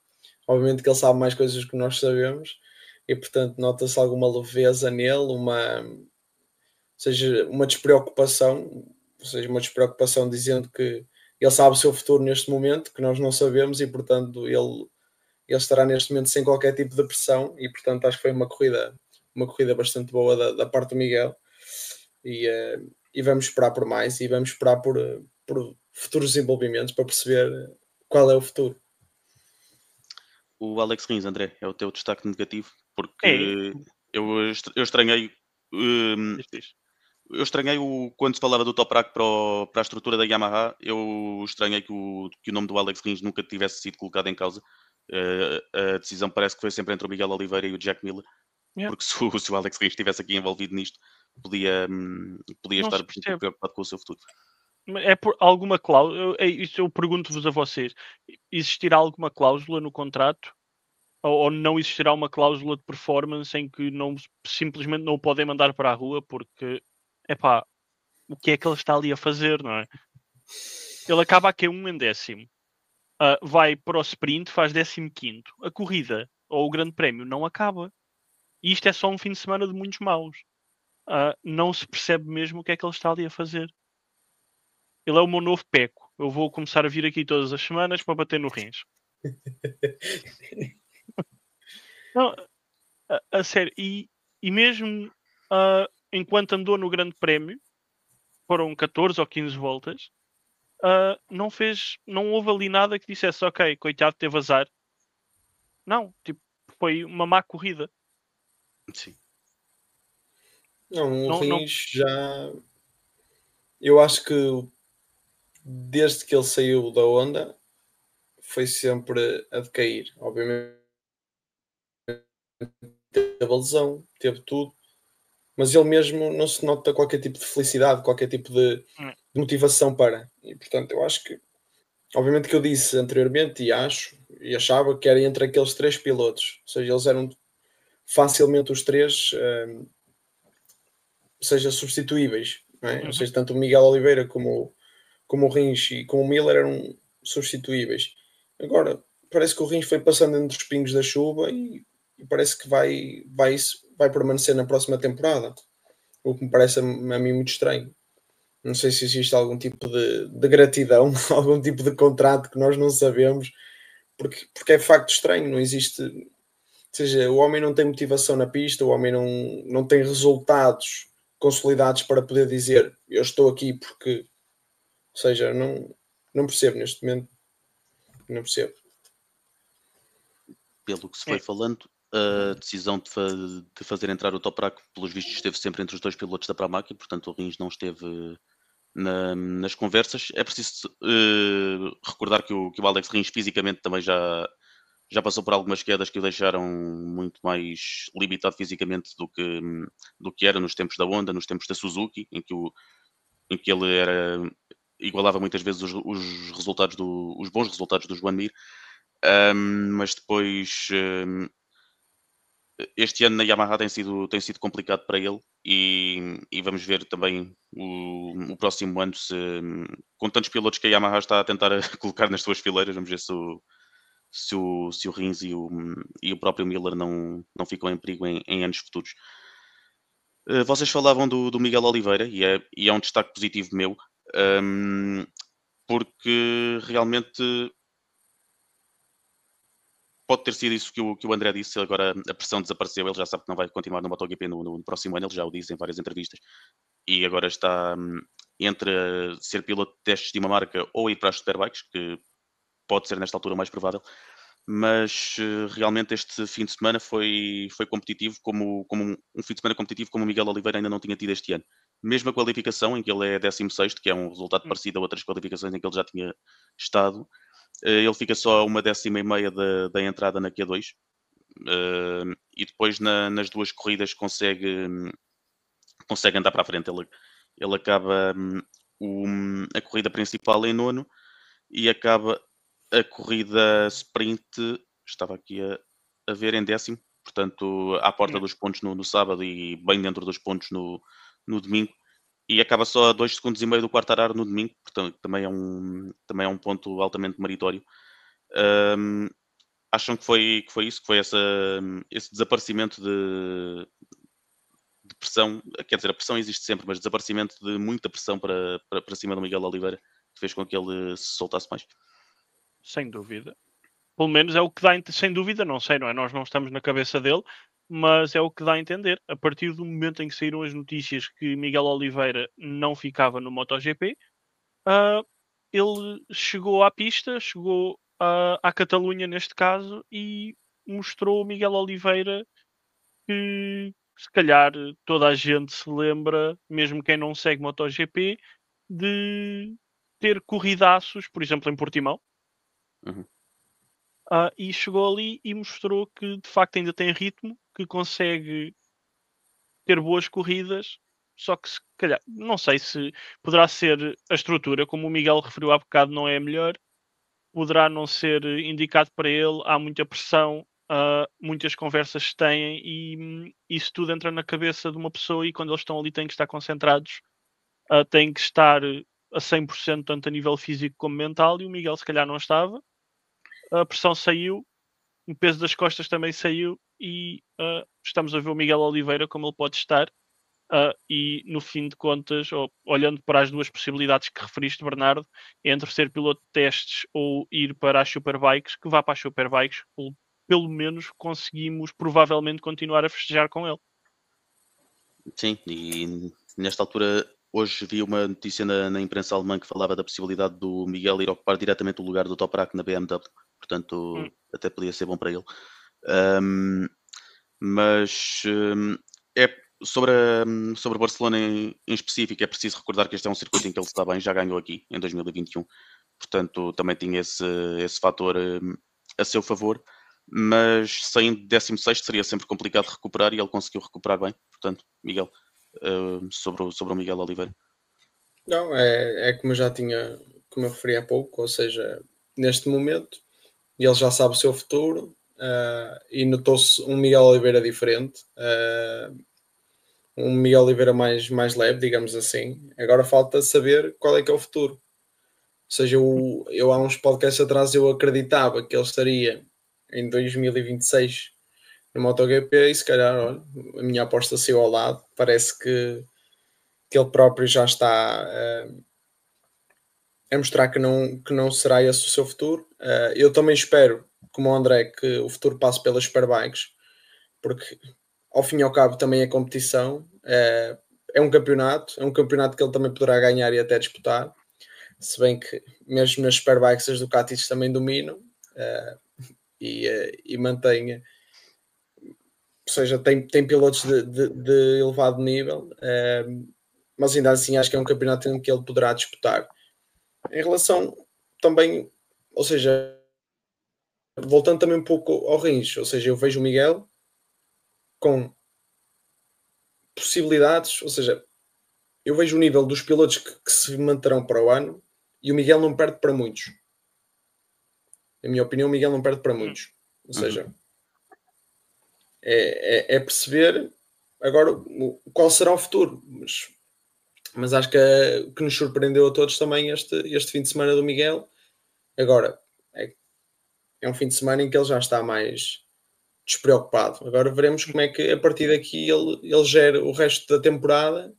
S3: Obviamente que ele sabe mais coisas que nós sabemos e, portanto, nota-se alguma leveza nele, uma despreocupação, uma despreocupação dizendo que ele sabe o seu futuro neste momento, que nós não sabemos e, portanto, ele estará neste momento sem qualquer tipo de pressão e, portanto, acho que foi uma corrida bastante boa da parte do Miguel e vamos esperar por mais e vamos esperar por futuros desenvolvimentos para perceber qual é o futuro.
S1: O Alex Rins, André, é o teu destaque negativo, porque
S2: É.
S1: eu estranhei. Eu estranhei quando se falava do Toprak para a estrutura da Yamaha, eu estranhei que o nome do Alex Rins nunca tivesse sido colocado em causa. A decisão parece que foi sempre entre o Miguel Oliveira e o Jack Miller, porque se o Alex Rins estivesse aqui envolvido nisto, podia estar preocupado com o seu futuro.
S2: É por alguma cláusula, isso eu pergunto-vos a vocês, existirá alguma cláusula no contrato ou não existirá uma cláusula de performance em que simplesmente não o podem mandar para a rua porque, epá, o que é que ele está ali a fazer, não é? Ele acaba a Q1 em 10º, vai para o sprint, faz 15º. A corrida ou o grande prémio não acaba. E isto é só um fim de semana de muitos maus. Não se percebe mesmo o que é que ele está ali a fazer. Ele é o meu novo Peco. Eu vou começar a vir aqui todas as semanas para bater no Rins. Não, a sério. E mesmo enquanto andou no Grande Prémio, foram 14 ou 15 voltas, não houve ali nada que dissesse, ok, coitado, teve azar. Não, tipo, foi uma má corrida.
S1: Sim.
S3: Não, o Rins já... Eu acho que desde que ele saiu da Honda foi sempre a decair. Obviamente teve a lesão, teve tudo, mas ele mesmo não se nota qualquer tipo de felicidade, qualquer tipo de motivação para. E portanto eu acho que, obviamente que eu disse anteriormente e achava que era entre aqueles três pilotos, ou seja, eles eram facilmente os três, substituíveis, não é? Ou seja, tanto o Miguel Oliveira como o Rins e como o Miller eram substituíveis. Agora, parece que o Rins foi passando entre os pingos da chuva e parece que vai permanecer na próxima temporada. O que me parece a mim muito estranho. Não sei se existe algum tipo de gratidão, algum tipo de contrato que nós não sabemos, porque é de facto estranho, não existe... Ou seja, o homem não tem motivação na pista, o homem não tem resultados consolidados para poder dizer eu estou aqui porque... Ou seja, não percebo neste momento. Não percebo.
S1: Pelo que se foi falando, a decisão de fazer entrar o Toprak, pelos vistos, esteve sempre entre os dois pilotos da Pramac e, portanto, o Rins não esteve nas conversas. É preciso recordar que o Alex Rins fisicamente também já passou por algumas quedas que o deixaram muito mais limitado fisicamente do que era nos tempos da Honda, nos tempos da Suzuki, em que ele igualava muitas vezes os resultados os bons resultados do Joan Mir. Mas depois este ano na Yamaha tem sido complicado para ele e vamos ver também o próximo ano com tantos pilotos que a Yamaha está a tentar colocar nas suas fileiras, vamos ver se o Rins e o próprio Miller não ficam em perigo em anos futuros. Vocês falavam do Miguel Oliveira e é um destaque positivo meu, porque realmente pode ter sido isso que o André disse, agora a pressão desapareceu, ele já sabe que não vai continuar no MotoGP no próximo ano, ele já o disse em várias entrevistas, e agora está entre ser piloto de testes de uma marca ou ir para as Superbikes, que pode ser nesta altura o mais provável, mas realmente este fim de semana foi competitivo, como um fim de semana competitivo como o Miguel Oliveira ainda não tinha tido este ano. Mesmo a qualificação, em que ele é 16º, que é um resultado parecido a outras qualificações em que ele já tinha estado, ele fica só a 1,5 da entrada na Q2, e depois nas duas corridas consegue andar para a frente. Ele acaba a corrida principal em nono e acaba a corrida sprint, estava aqui a ver, em 10º, portanto à porta dos pontos no sábado e bem dentro dos pontos no domingo, e acaba só a 2,5 segundos do Quartararo no domingo, portanto também é um ponto altamente meritório. Acham que foi isso, que foi esse desaparecimento de pressão, quer dizer, a pressão existe sempre, mas desaparecimento de muita pressão para cima do Miguel Oliveira, que fez com que ele se soltasse mais?
S2: Sem dúvida. Pelo menos é o que dá, sem dúvida, não sei, não é? Nós não estamos na cabeça dele, mas é o que dá a entender. A partir do momento em que saíram as notícias que Miguel Oliveira não ficava no MotoGP, ele chegou à pista, chegou à Catalunha neste caso, e mostrou Miguel Oliveira que se calhar toda a gente se lembra, mesmo quem não segue MotoGP, de ter corridaços, por exemplo, em Portimão.
S1: Uhum.
S2: E chegou ali e mostrou que de facto ainda tem ritmo, que consegue ter boas corridas, só que se calhar, não sei se poderá ser a estrutura, como o Miguel referiu há bocado, não é a melhor, poderá não ser indicado para ele, há muita pressão, muitas conversas se têm e isso tudo entra na cabeça de uma pessoa e quando eles estão ali têm que estar concentrados, têm que estar a 100% tanto a nível físico como mental e o Miguel se calhar não estava, a pressão saiu, o peso das costas também saiu e estamos a ver o Miguel Oliveira como ele pode estar. E no fim de contas, olhando para as duas possibilidades que referiste, Bernardo, entre ser piloto de testes ou ir para as Superbikes, que vá para as Superbikes, pelo menos conseguimos provavelmente continuar a festejar com ele.
S1: Sim, e nesta altura, hoje vi uma notícia na imprensa alemã que falava da possibilidade do Miguel ir ocupar diretamente o lugar do Toprak na BMW, portanto até podia ser bom para ele. Mas é sobre Barcelona em específico, é preciso recordar que este é um circuito em que ele está bem, já ganhou aqui em 2021, portanto também tinha esse fator a seu favor, mas saindo de 16º seria sempre complicado recuperar e ele conseguiu recuperar bem, portanto, Miguel, sobre o Miguel Oliveira.
S3: Não, é como como eu referi há pouco, ou seja, neste momento ele já sabe o seu futuro e notou-se um Miguel Oliveira diferente, um Miguel Oliveira mais leve, digamos assim. Agora falta saber qual é que é o futuro. Ou seja, eu há uns podcasts atrás eu acreditava que ele estaria em 2026 no MotoGP e se calhar, olha, a minha aposta saiu ao lado. Parece que ele próprio já está a mostrar que não será esse o seu futuro. Eu também espero, como o André, que o futuro passe pelas Superbikes, porque ao fim e ao cabo também é competição, é um campeonato que ele também poderá ganhar e até disputar, se bem que mesmo nas Superbikes as Ducatis também dominam e mantém, ou seja, tem pilotos de elevado nível, mas ainda assim acho que é um campeonato em que ele poderá disputar. Em relação também, ou seja, voltando também um pouco ao Rins, ou seja, eu vejo o Miguel com possibilidades, ou seja, eu vejo o nível dos pilotos que se manterão para o ano e o Miguel não perde para muitos. Na minha opinião, o Miguel não perde para muitos. Ou seja, é perceber agora qual será o futuro. Mas acho que o que nos surpreendeu a todos também este fim de semana do Miguel. Agora, é um fim de semana em que ele já está mais despreocupado. Agora veremos como é que a partir daqui ele gera o resto da temporada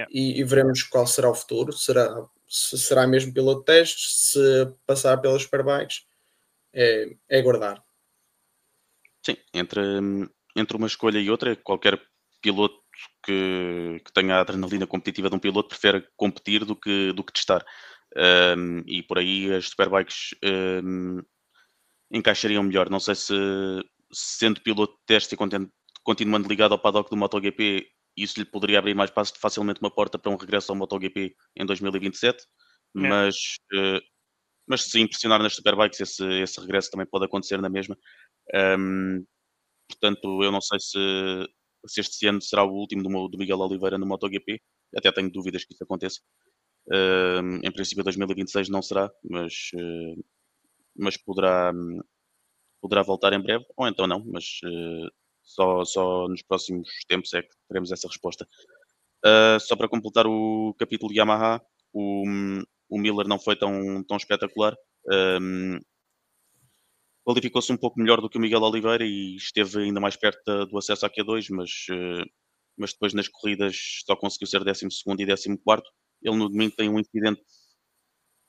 S3: e veremos qual será o futuro. Se será mesmo piloto de testes, se passar pelas Superbikes, é aguardar.
S1: Sim, entre uma escolha e outra, qualquer piloto que tenha a adrenalina competitiva de um piloto prefere competir do que testar. E por aí as Superbikes encaixariam melhor. Não sei se sendo piloto de teste e continuando ligado ao paddock do MotoGP, isso lhe poderia abrir mais facilmente uma porta para um regresso ao MotoGP em 2027,
S2: Yeah.
S1: mas se impressionar nas Superbikes, esse regresso também pode acontecer na mesma. Hum, Portanto, eu não sei se este ano será o último do Miguel Oliveira no MotoGP. Até tenho dúvidas que isso aconteça. Em princípio, 2026 não será, mas poderá voltar em breve, ou então não, mas só nos próximos tempos é que teremos essa resposta. Só para completar o capítulo de Yamaha, o, o Miller não foi tão espetacular. Um, Qualificou-se um pouco melhor do que o Miguel Oliveira e esteve ainda mais perto do acesso à Q2, mas depois nas corridas só conseguiu ser 12º e 14º. Ele no domingo tem um incidente,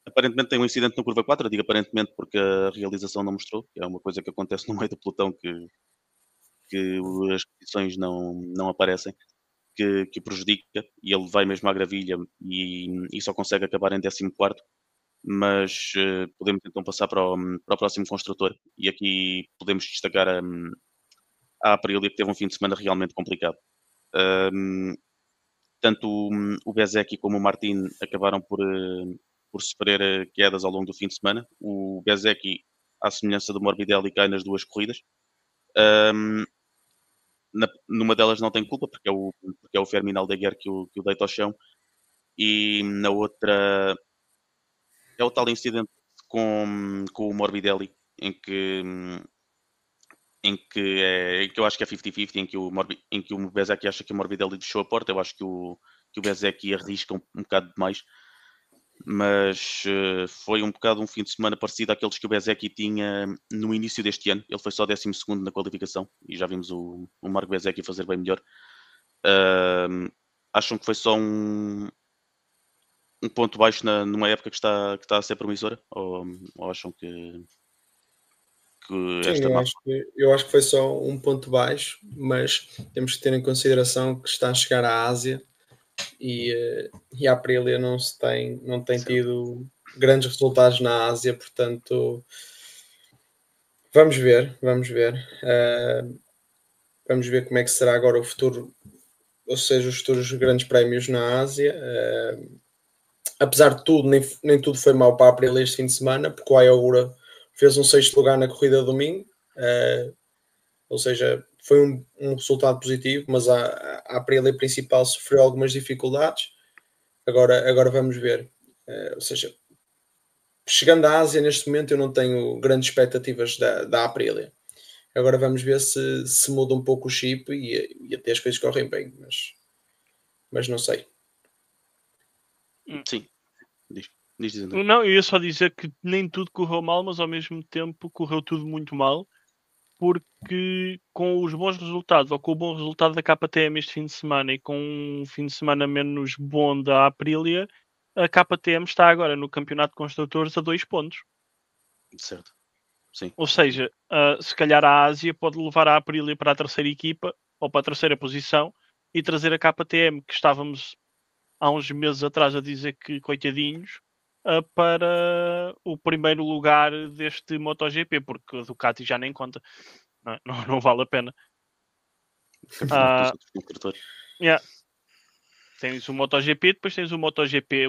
S1: aparentemente tem um incidente na curva 4, eu digo aparentemente porque a realização não mostrou, que é uma coisa que acontece no meio do pelotão que as posições não aparecem, que o prejudica, e ele vai mesmo à gravilha e só consegue acabar em 14º. Mas podemos então passar para o próximo construtor, e aqui podemos destacar a Aprilia, que teve um fim de semana realmente complicado. Um, Tanto o Bezzecchi como o Martin acabaram por sofrer quedas ao longo do fim de semana. O Bezzecchi, à semelhança do Morbidelli, cai nas duas corridas. Um, Numa delas não tem culpa, porque é o Fermin Aldeguer que o deita ao chão, e na outra é o tal incidente com o Morbidelli, em que eu acho que é 50-50, em que o Bezzecchi acha que o Morbidelli deixou a porta. Eu acho que o Bezzecchi arrisca um bocado demais, mas foi um bocado um fim de semana parecido àqueles que o Bezzecchi tinha no início deste ano. Ele foi só 12º na qualificação e já vimos o Marco Bezzecchi fazer bem melhor. Ahm, Acham que foi só um ponto baixo numa época que está a ser promissora? Ou acham que
S3: Sim,
S1: esta
S3: eu acho que foi só um ponto baixo, mas temos que ter em consideração que está a chegar à Ásia e a Aprilia não tem
S1: certo.
S3: tido grandes resultados na Ásia, portanto, vamos ver, vamos ver. Vamos ver como é que será agora o futuro, ou seja, os futuros grandes prémios na Ásia. Apesar de tudo, nem tudo foi mau para a Aprilia este fim de semana, porque o Ayogura fez um sexto lugar na corrida de domingo. Ou seja, foi um resultado positivo, mas a Aprilia principal sofreu algumas dificuldades. Agora vamos ver. Ou seja, chegando à Ásia neste momento eu não tenho grandes expectativas da Aprilia. Agora vamos ver se muda um pouco o chip e até as coisas correm bem, mas não sei.
S2: Hum.
S1: Sim, diz André.
S2: Não, eu ia só dizer que nem tudo correu mal, mas ao mesmo tempo correu tudo muito mal, porque com os bons resultados, ou com o bom resultado da KTM este fim de semana e com um fim de semana menos bom da Aprilia, a KTM está agora no campeonato de construtores a 2 pontos.
S1: Certo, sim.
S2: Ou seja, se calhar a Ásia pode levar a Aprilia para a terceira equipa, ou para a terceira posição, e trazer a KTM, que estávamos há uns meses atrás a dizer que coitadinhos, para o primeiro lugar deste MotoGP, porque a Ducati já nem conta, não, não vale a pena.
S1: Campeonato dos outros construtores.
S2: Yeah. Tens o MotoGP, depois tens o MotoGP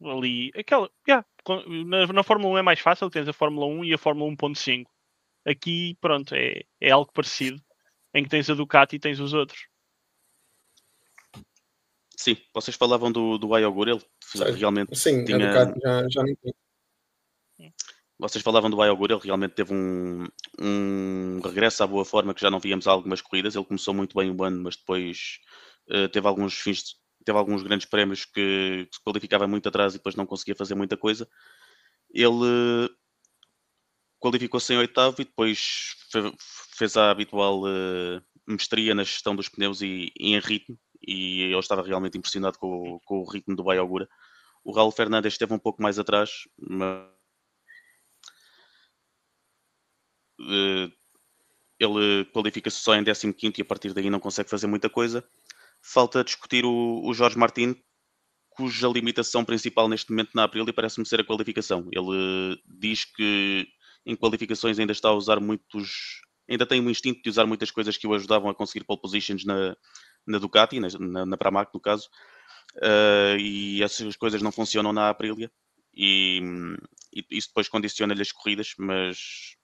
S2: ali, aquela, yeah, na Fórmula 1 é mais fácil, tens a Fórmula 1 e a Fórmula 1.5. Aqui, pronto, é algo parecido, em que tens a Ducati e tens os outros.
S1: Sim, vocês falavam do Ayogura, ele
S3: Certo?
S1: realmente
S3: Sim, a
S1: tinha.
S3: Ducati já não tem.
S1: Vocês falavam do Ayogura, ele realmente teve um regresso à boa forma que já não víamos há algumas corridas. Ele começou muito bem o ano, mas depois teve alguns grandes prémios que se qualificava muito atrás e depois não conseguia fazer muita coisa. Ele qualificou-se em oitavo e depois fez a habitual mestria na gestão dos pneus e em ritmo, e eu estava realmente impressionado com o ritmo do Bayogura. O Raul Fernandes esteve um pouco mais atrás, mas ele qualifica-se só em 15º e a partir daí não consegue fazer muita coisa. Falta discutir o Jorge Martin, cuja limitação principal neste momento na Aprilia parece-me ser a qualificação. Ele diz que em qualificações ainda está a usar ainda tem um instinto de usar muitas coisas que o ajudavam a conseguir pole positions na Ducati, na Pramac no caso, e essas coisas não funcionam na Aprilia, e isso depois condiciona-lhe as corridas, mas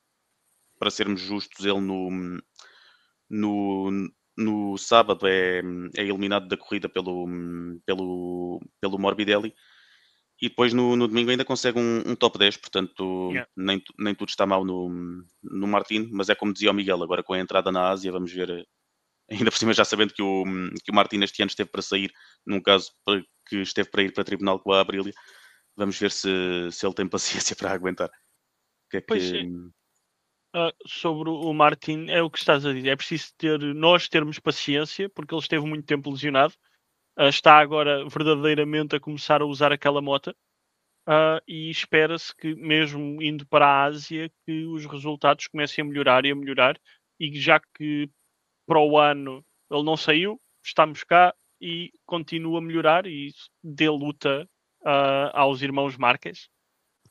S1: para sermos justos, ele no sábado é eliminado da corrida pelo Morbidelli, e depois no domingo ainda consegue um top 10, portanto
S2: Yeah.
S1: nem tudo está mal no Martin, mas é como dizia o Miguel, agora com a entrada na Ásia, vamos ver, ainda por cima já sabendo que o Martin este ano esteve para sair, num caso que esteve para ir para tribunal com a Aprilia, vamos ver se ele tem paciência para aguentar. O que é
S2: Pois
S1: que...
S2: é. Sobre o Martin, é o que estás a dizer. É preciso nós termos paciência, porque ele esteve muito tempo lesionado. Está agora verdadeiramente a começar a usar aquela moto. E espera-se que, mesmo indo para a Ásia, que os resultados comecem a melhorar e a melhorar. E já que para o ano ele não saiu, estamos cá e continua a melhorar e dê luta aos irmãos Marques,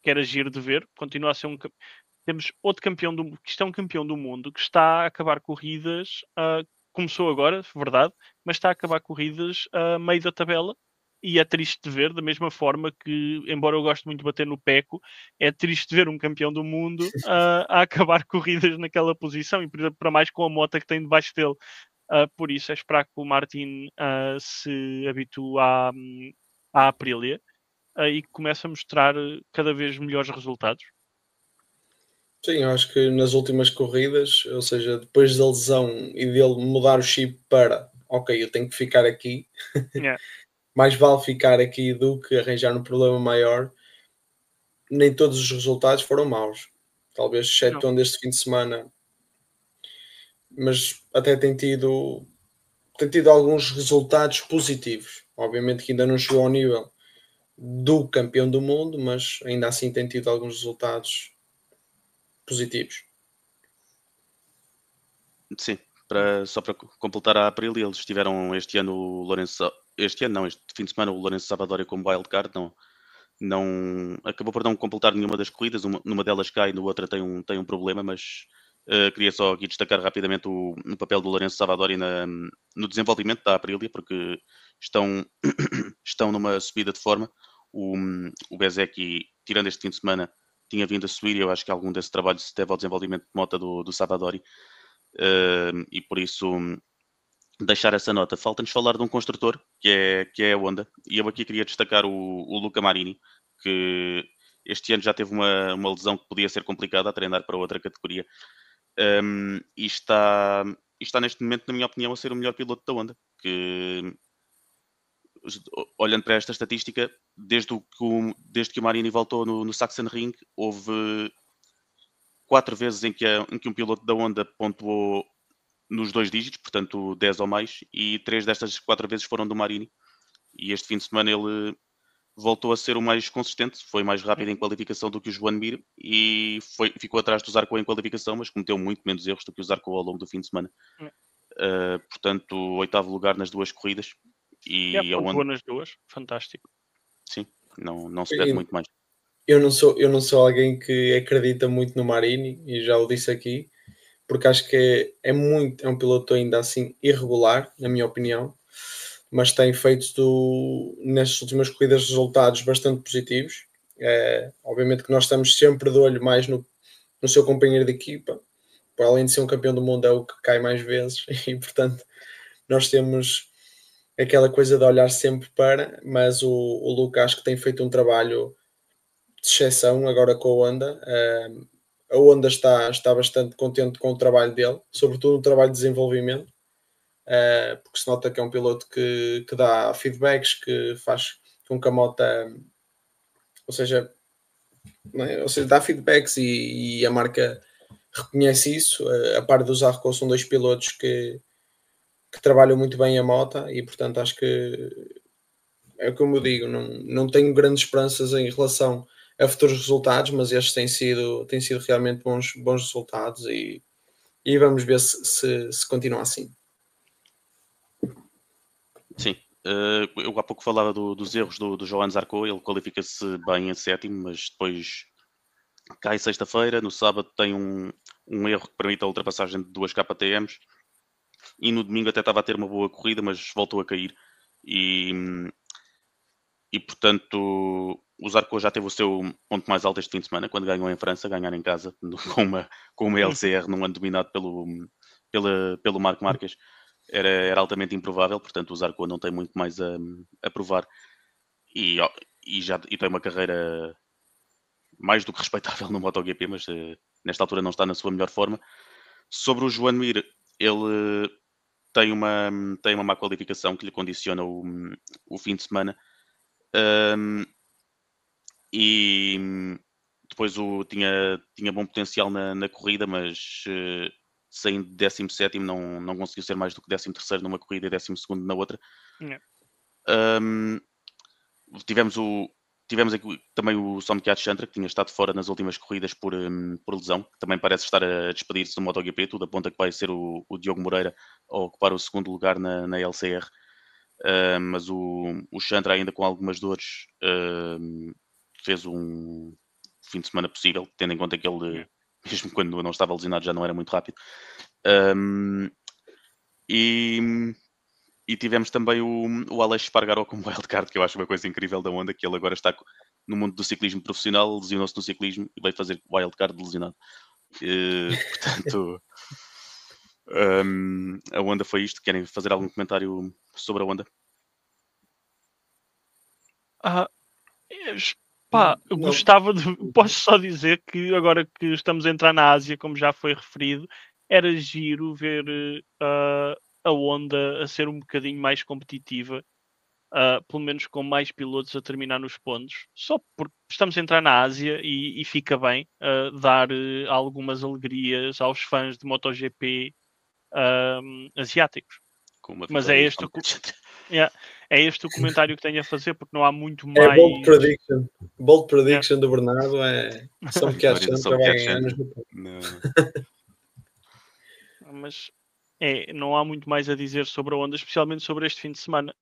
S2: que era giro de ver. Continua a ser temos outro campeão que está um campeão do mundo que está a acabar corridas, começou agora, verdade, mas está a acabar corridas a meio da tabela, e é triste de ver, da mesma forma que, embora eu goste muito de bater no Peco, é triste ver um campeão do mundo a acabar corridas naquela posição, e para mais com a moto que tem debaixo dele. Por isso é esperar que o Martin se habitue à Aprilia e que comece a mostrar cada vez melhores resultados.
S3: Sim, eu acho que nas últimas corridas, ou seja, depois da lesão e dele mudar o chip para ok, eu tenho que ficar aqui,
S2: Yeah.
S3: mais vale ficar aqui do que arranjar um problema maior. Nem todos os resultados foram maus, talvez
S2: Não.
S3: excetuando este fim de semana, mas até tem tido alguns resultados positivos. Obviamente que ainda não chegou ao nível do campeão do mundo, mas ainda assim tem tido alguns resultados positivos.
S1: Sim, só para completar a Aprilia, eles tiveram este ano o Lourenço, este fim de semana o Lourenço Savadori como wildcard, não acabou por não completar nenhuma das corridas, numa delas cai, no outra tem um problema, mas queria só aqui destacar rapidamente o papel do Lourenço Savadori no desenvolvimento da Aprilia, porque estão, estão numa subida de forma. O Bezzecchi, tirando este fim de semana, tinha vindo a subir, e eu acho que algum desse trabalho se deve ao desenvolvimento de moto do Savadori, e por isso deixar essa nota. Falta-nos falar de um construtor, que é a Honda, e eu aqui queria destacar o Luca Marini, que este ano já teve uma lesão que podia ser complicada a treinar para outra categoria, e está neste momento, na minha opinião, a ser o melhor piloto da Honda, que olhando para esta estatística, desde que o Marini voltou no Sachsenring, houve 4 vezes em que um piloto da Honda pontuou nos 2 dígitos, portanto 10 ou mais, e 3 destas 4 vezes foram do Marini. E este fim de semana ele voltou a ser o mais consistente, foi mais rápido em qualificação do que o Joan Mir e ficou atrás do Zarco em qualificação, mas cometeu muito menos erros do que o Zarco ao longo do fim de semana. Portanto, 8º lugar nas 2 corridas. E a Honda,
S2: Pontuou nas duas, fantástico.
S1: sim, não se pede muito mais.
S3: Eu não sou alguém que acredita muito no Marini, e já o disse aqui, porque acho que é um piloto ainda assim irregular, na minha opinião, mas tem feito nestas últimas corridas resultados bastante positivos. Obviamente que nós estamos sempre de olho mais no seu companheiro de equipa, para além de ser um campeão do mundo, é o que cai mais vezes, e portanto nós temos aquela coisa de olhar sempre para, mas o Luca acho que tem feito um trabalho de exceção agora com a Honda. A Honda está bastante contente com o trabalho dele, sobretudo o trabalho de desenvolvimento, porque se nota que é um piloto que dá feedbacks, que faz com que a moto, ou seja, dá feedbacks e a marca reconhece isso. A par do Zarco, são 2 pilotos que trabalham muito bem a moto, e portanto acho que é como eu digo, não tenho grandes esperanças em relação a futuros resultados, mas estes têm sido realmente bons resultados e vamos ver se continua assim.
S1: Sim, eu há pouco falava dos erros do Johan Zarco, ele qualifica-se bem em sétimo, mas depois cai sexta-feira, no sábado tem um erro que permite a ultrapassagem de 2 KTMs e no domingo até estava a ter uma boa corrida, mas voltou a cair e portanto o Zarco já teve o seu ponto mais alto este fim de semana, quando ganhou em França, ganhar em casa com uma LCR num ano dominado pelo Marc Marques. Era altamente improvável, portanto o Zarco não tem muito mais a provar e tem uma carreira mais do que respeitável no MotoGP, mas nesta altura não está na sua melhor forma. Sobre o Joan Mir, ele tem uma má qualificação que lhe condiciona o fim de semana e depois tinha bom potencial na corrida, mas saindo de 17º não conseguiu ser mais do que 13º numa corrida e 12º na outra. Tivemos aqui também o Somkhat Chantra, que tinha estado fora nas últimas corridas por lesão, que também parece estar a despedir-se do MotoGP. Tudo aponta que vai ser o Diogo Moreira a ocupar o segundo lugar na LCR. Mas o Chantra, ainda com algumas dores, fez um fim de semana possível, tendo em conta que ele, mesmo quando não estava lesionado, já não era muito rápido. E tivemos também o Aleix Espargaró como wildcard, que eu acho uma coisa incrível da Honda, que ele agora está no mundo do ciclismo profissional, lesionou-se no ciclismo e veio fazer wildcard de lesionado. Portanto, a Honda foi isto. Querem fazer algum comentário sobre a Honda?
S2: Eu gostava de... Posso só dizer que agora que estamos a entrar na Ásia, como já foi referido, era giro ver a Honda a ser um bocadinho mais competitiva, pelo menos com mais pilotos a terminar nos pontos, só porque estamos a entrar na Ásia e fica bem dar algumas alegrias aos fãs de MotoGP asiáticos. Mas é este o comentário que tenho a fazer, porque não há muito mais...
S3: bold prediction do Bernardo é Somkhat Chantra vai ganhar nos
S2: Mas não há muito mais a dizer sobre a Honda, especialmente sobre este fim de semana.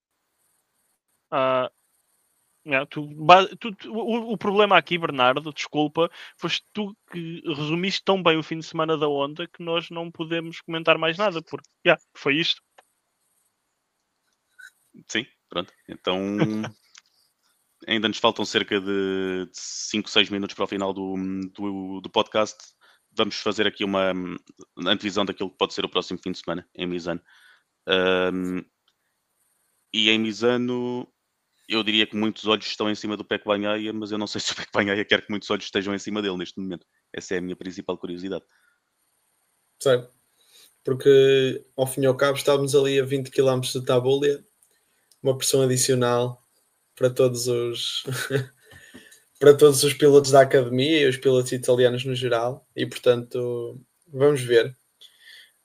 S2: O problema aqui, Bernardo, desculpa, foste tu que resumiste tão bem o fim de semana da Honda que nós não podemos comentar mais nada, porque foi isto.
S1: Sim, pronto. Então ainda nos faltam cerca de 5, 6 minutos para o final do podcast. Vamos fazer aqui uma antevisão daquilo que pode ser o próximo fim de semana em Misano. E em Misano, eu diria que muitos olhos estão em cima do Pecco Bagnaia, mas eu não sei se o Pecco Bagnaia quer que muitos olhos estejam em cima dele neste momento. Essa é a minha principal curiosidade.
S3: Sei, porque ao fim e ao cabo estávamos ali a 20 km de Tabulia, uma pressão adicional para todos os para todos os pilotos da academia e os pilotos italianos no geral, e portanto vamos ver. Ou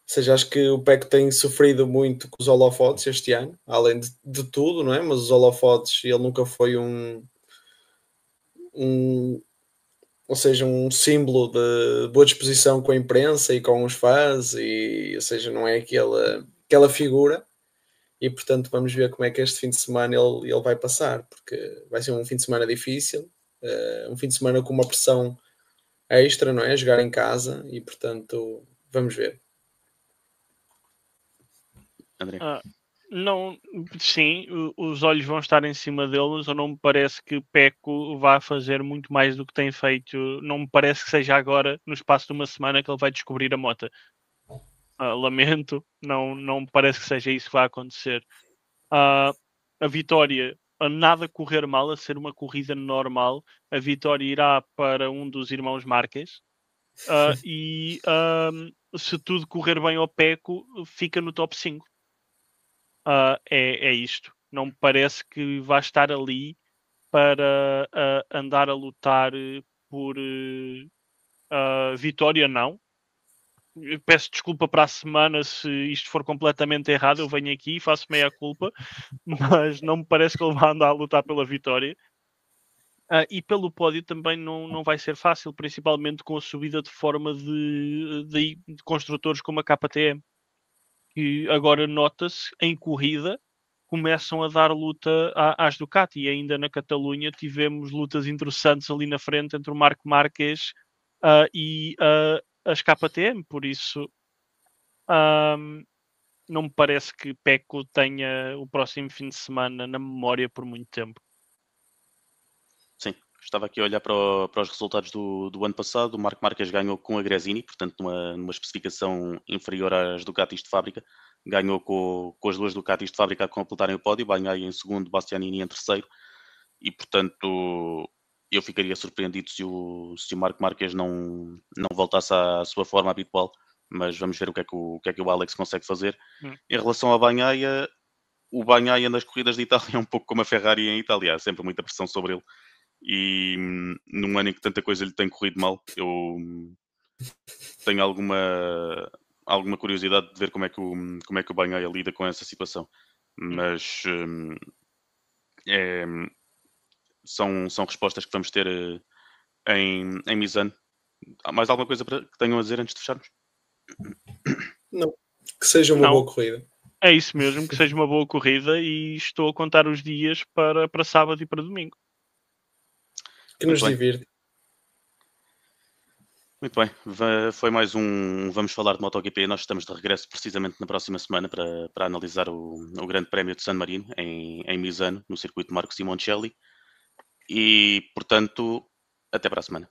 S3: seja, acho que o Pecco tem sofrido muito com os holofotes este ano, além de tudo, não é? Mas os holofotes, ele nunca foi ou seja, um símbolo de boa disposição com a imprensa e com os fãs, e, ou seja, não é aquela figura. E portanto vamos ver como é que este fim de semana ele vai passar, porque vai ser um fim de semana difícil, um fim de semana com uma pressão extra, não é? Jogar em casa, e portanto vamos ver.
S1: André?
S2: Não, sim, os olhos vão estar em cima deles. Ou não me parece que Pecco vá fazer muito mais do que tem feito. Não me parece que seja agora, no espaço de uma semana, que ele vai descobrir a moto. Lamento, não me parece que seja isso que vai acontecer. A vitória, a nada correr mal, a ser uma corrida normal, a vitória irá para um dos irmãos Marques. E se tudo correr bem ao Pecco, fica no top 5. É isto. Não me parece que vá estar ali para andar a lutar por vitória, não. Eu peço desculpa para a semana se isto for completamente errado. Eu venho aqui e faço meia culpa, mas não me parece que ele vá andar a lutar pela vitória. E pelo pódio também não vai ser fácil, principalmente com a subida de forma de construtores como a KTM, que agora nota-se em corrida começam a dar luta às Ducati, e ainda na Catalunha tivemos lutas interessantes ali na frente entre o Marc Márquez e as KTM, por isso não me parece que Pecco tenha o próximo fim de semana na memória por muito tempo.
S1: Sim, estava aqui a olhar para os resultados do ano passado. O Marc Márquez ganhou com a Gresini, portanto, numa especificação inferior às Ducatis de fábrica. Ganhou com as duas Ducatis de fábrica a completarem o pódio. Bagnaia em segundo, Bastianini em terceiro. E, portanto, eu ficaria surpreendido se o Marc Márquez não voltasse à sua forma habitual. Mas vamos ver o que é que o Alex consegue fazer. Em relação ao Bagnaia, o Bagnaia nas corridas de Itália é um pouco como a Ferrari em Itália. Há sempre muita pressão sobre ele. E num ano em que tanta coisa lhe tem corrido mal, eu tenho alguma curiosidade de ver como é que o Bagnaia lida com essa situação. Mas são respostas que vamos ter em Misano. Há mais alguma coisa que tenham a dizer antes de fecharmos?
S3: Não, que seja uma boa corrida.
S2: É isso mesmo, que seja uma boa corrida, e estou a contar os dias para sábado e para domingo.
S3: Que nos divirta.
S1: Muito bem, foi mais um Vamos Falar de MotoGP. Nós estamos de regresso precisamente na próxima semana para analisar o Grande Prémio de San Marino em Misano, no circuito Marco Simoncelli. E, portanto, até para a semana.